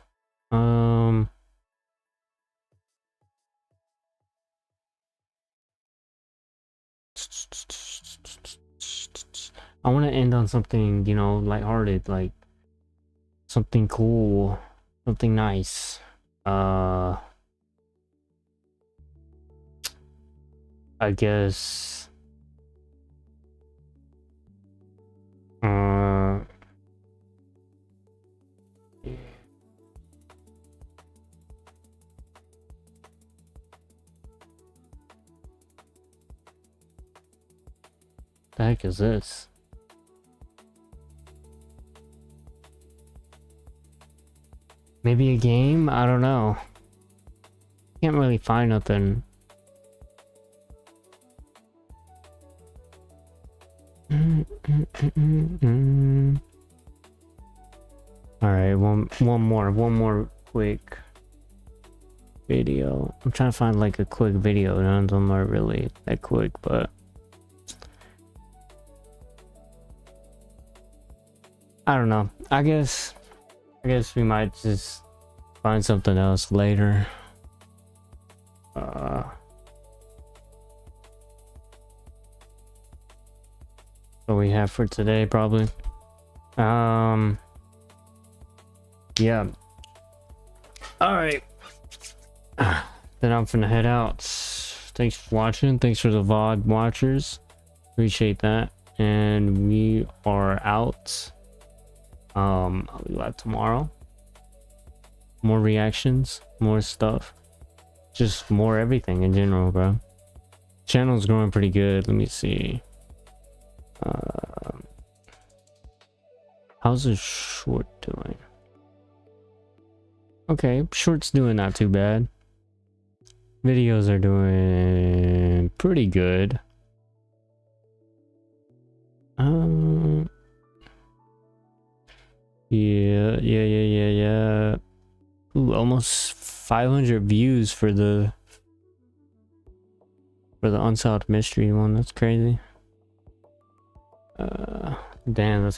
I want to end on something, you know, lighthearted, like something cool, something nice. I guess the heck is this? Maybe a game? I don't know. Can't really find nothing. Alright, one more quick video. I'm trying to find like a quick video. None of them are really that quick, but I don't know. I guess we might just find something else later. What we have for today, probably. Yeah. All right. Then I'm finna head out. Thanks for watching. Thanks for the VOD watchers. Appreciate that. And we are out. I'll be live tomorrow. More reactions, more stuff, just more everything in general, bro. Channel's growing pretty good. Let me see. How's the short doing? Okay, short's doing not too bad. Videos are doing pretty good. Yeah. Ooh, almost 500 views for the Unsolved Mystery one. That's crazy. Damn, that's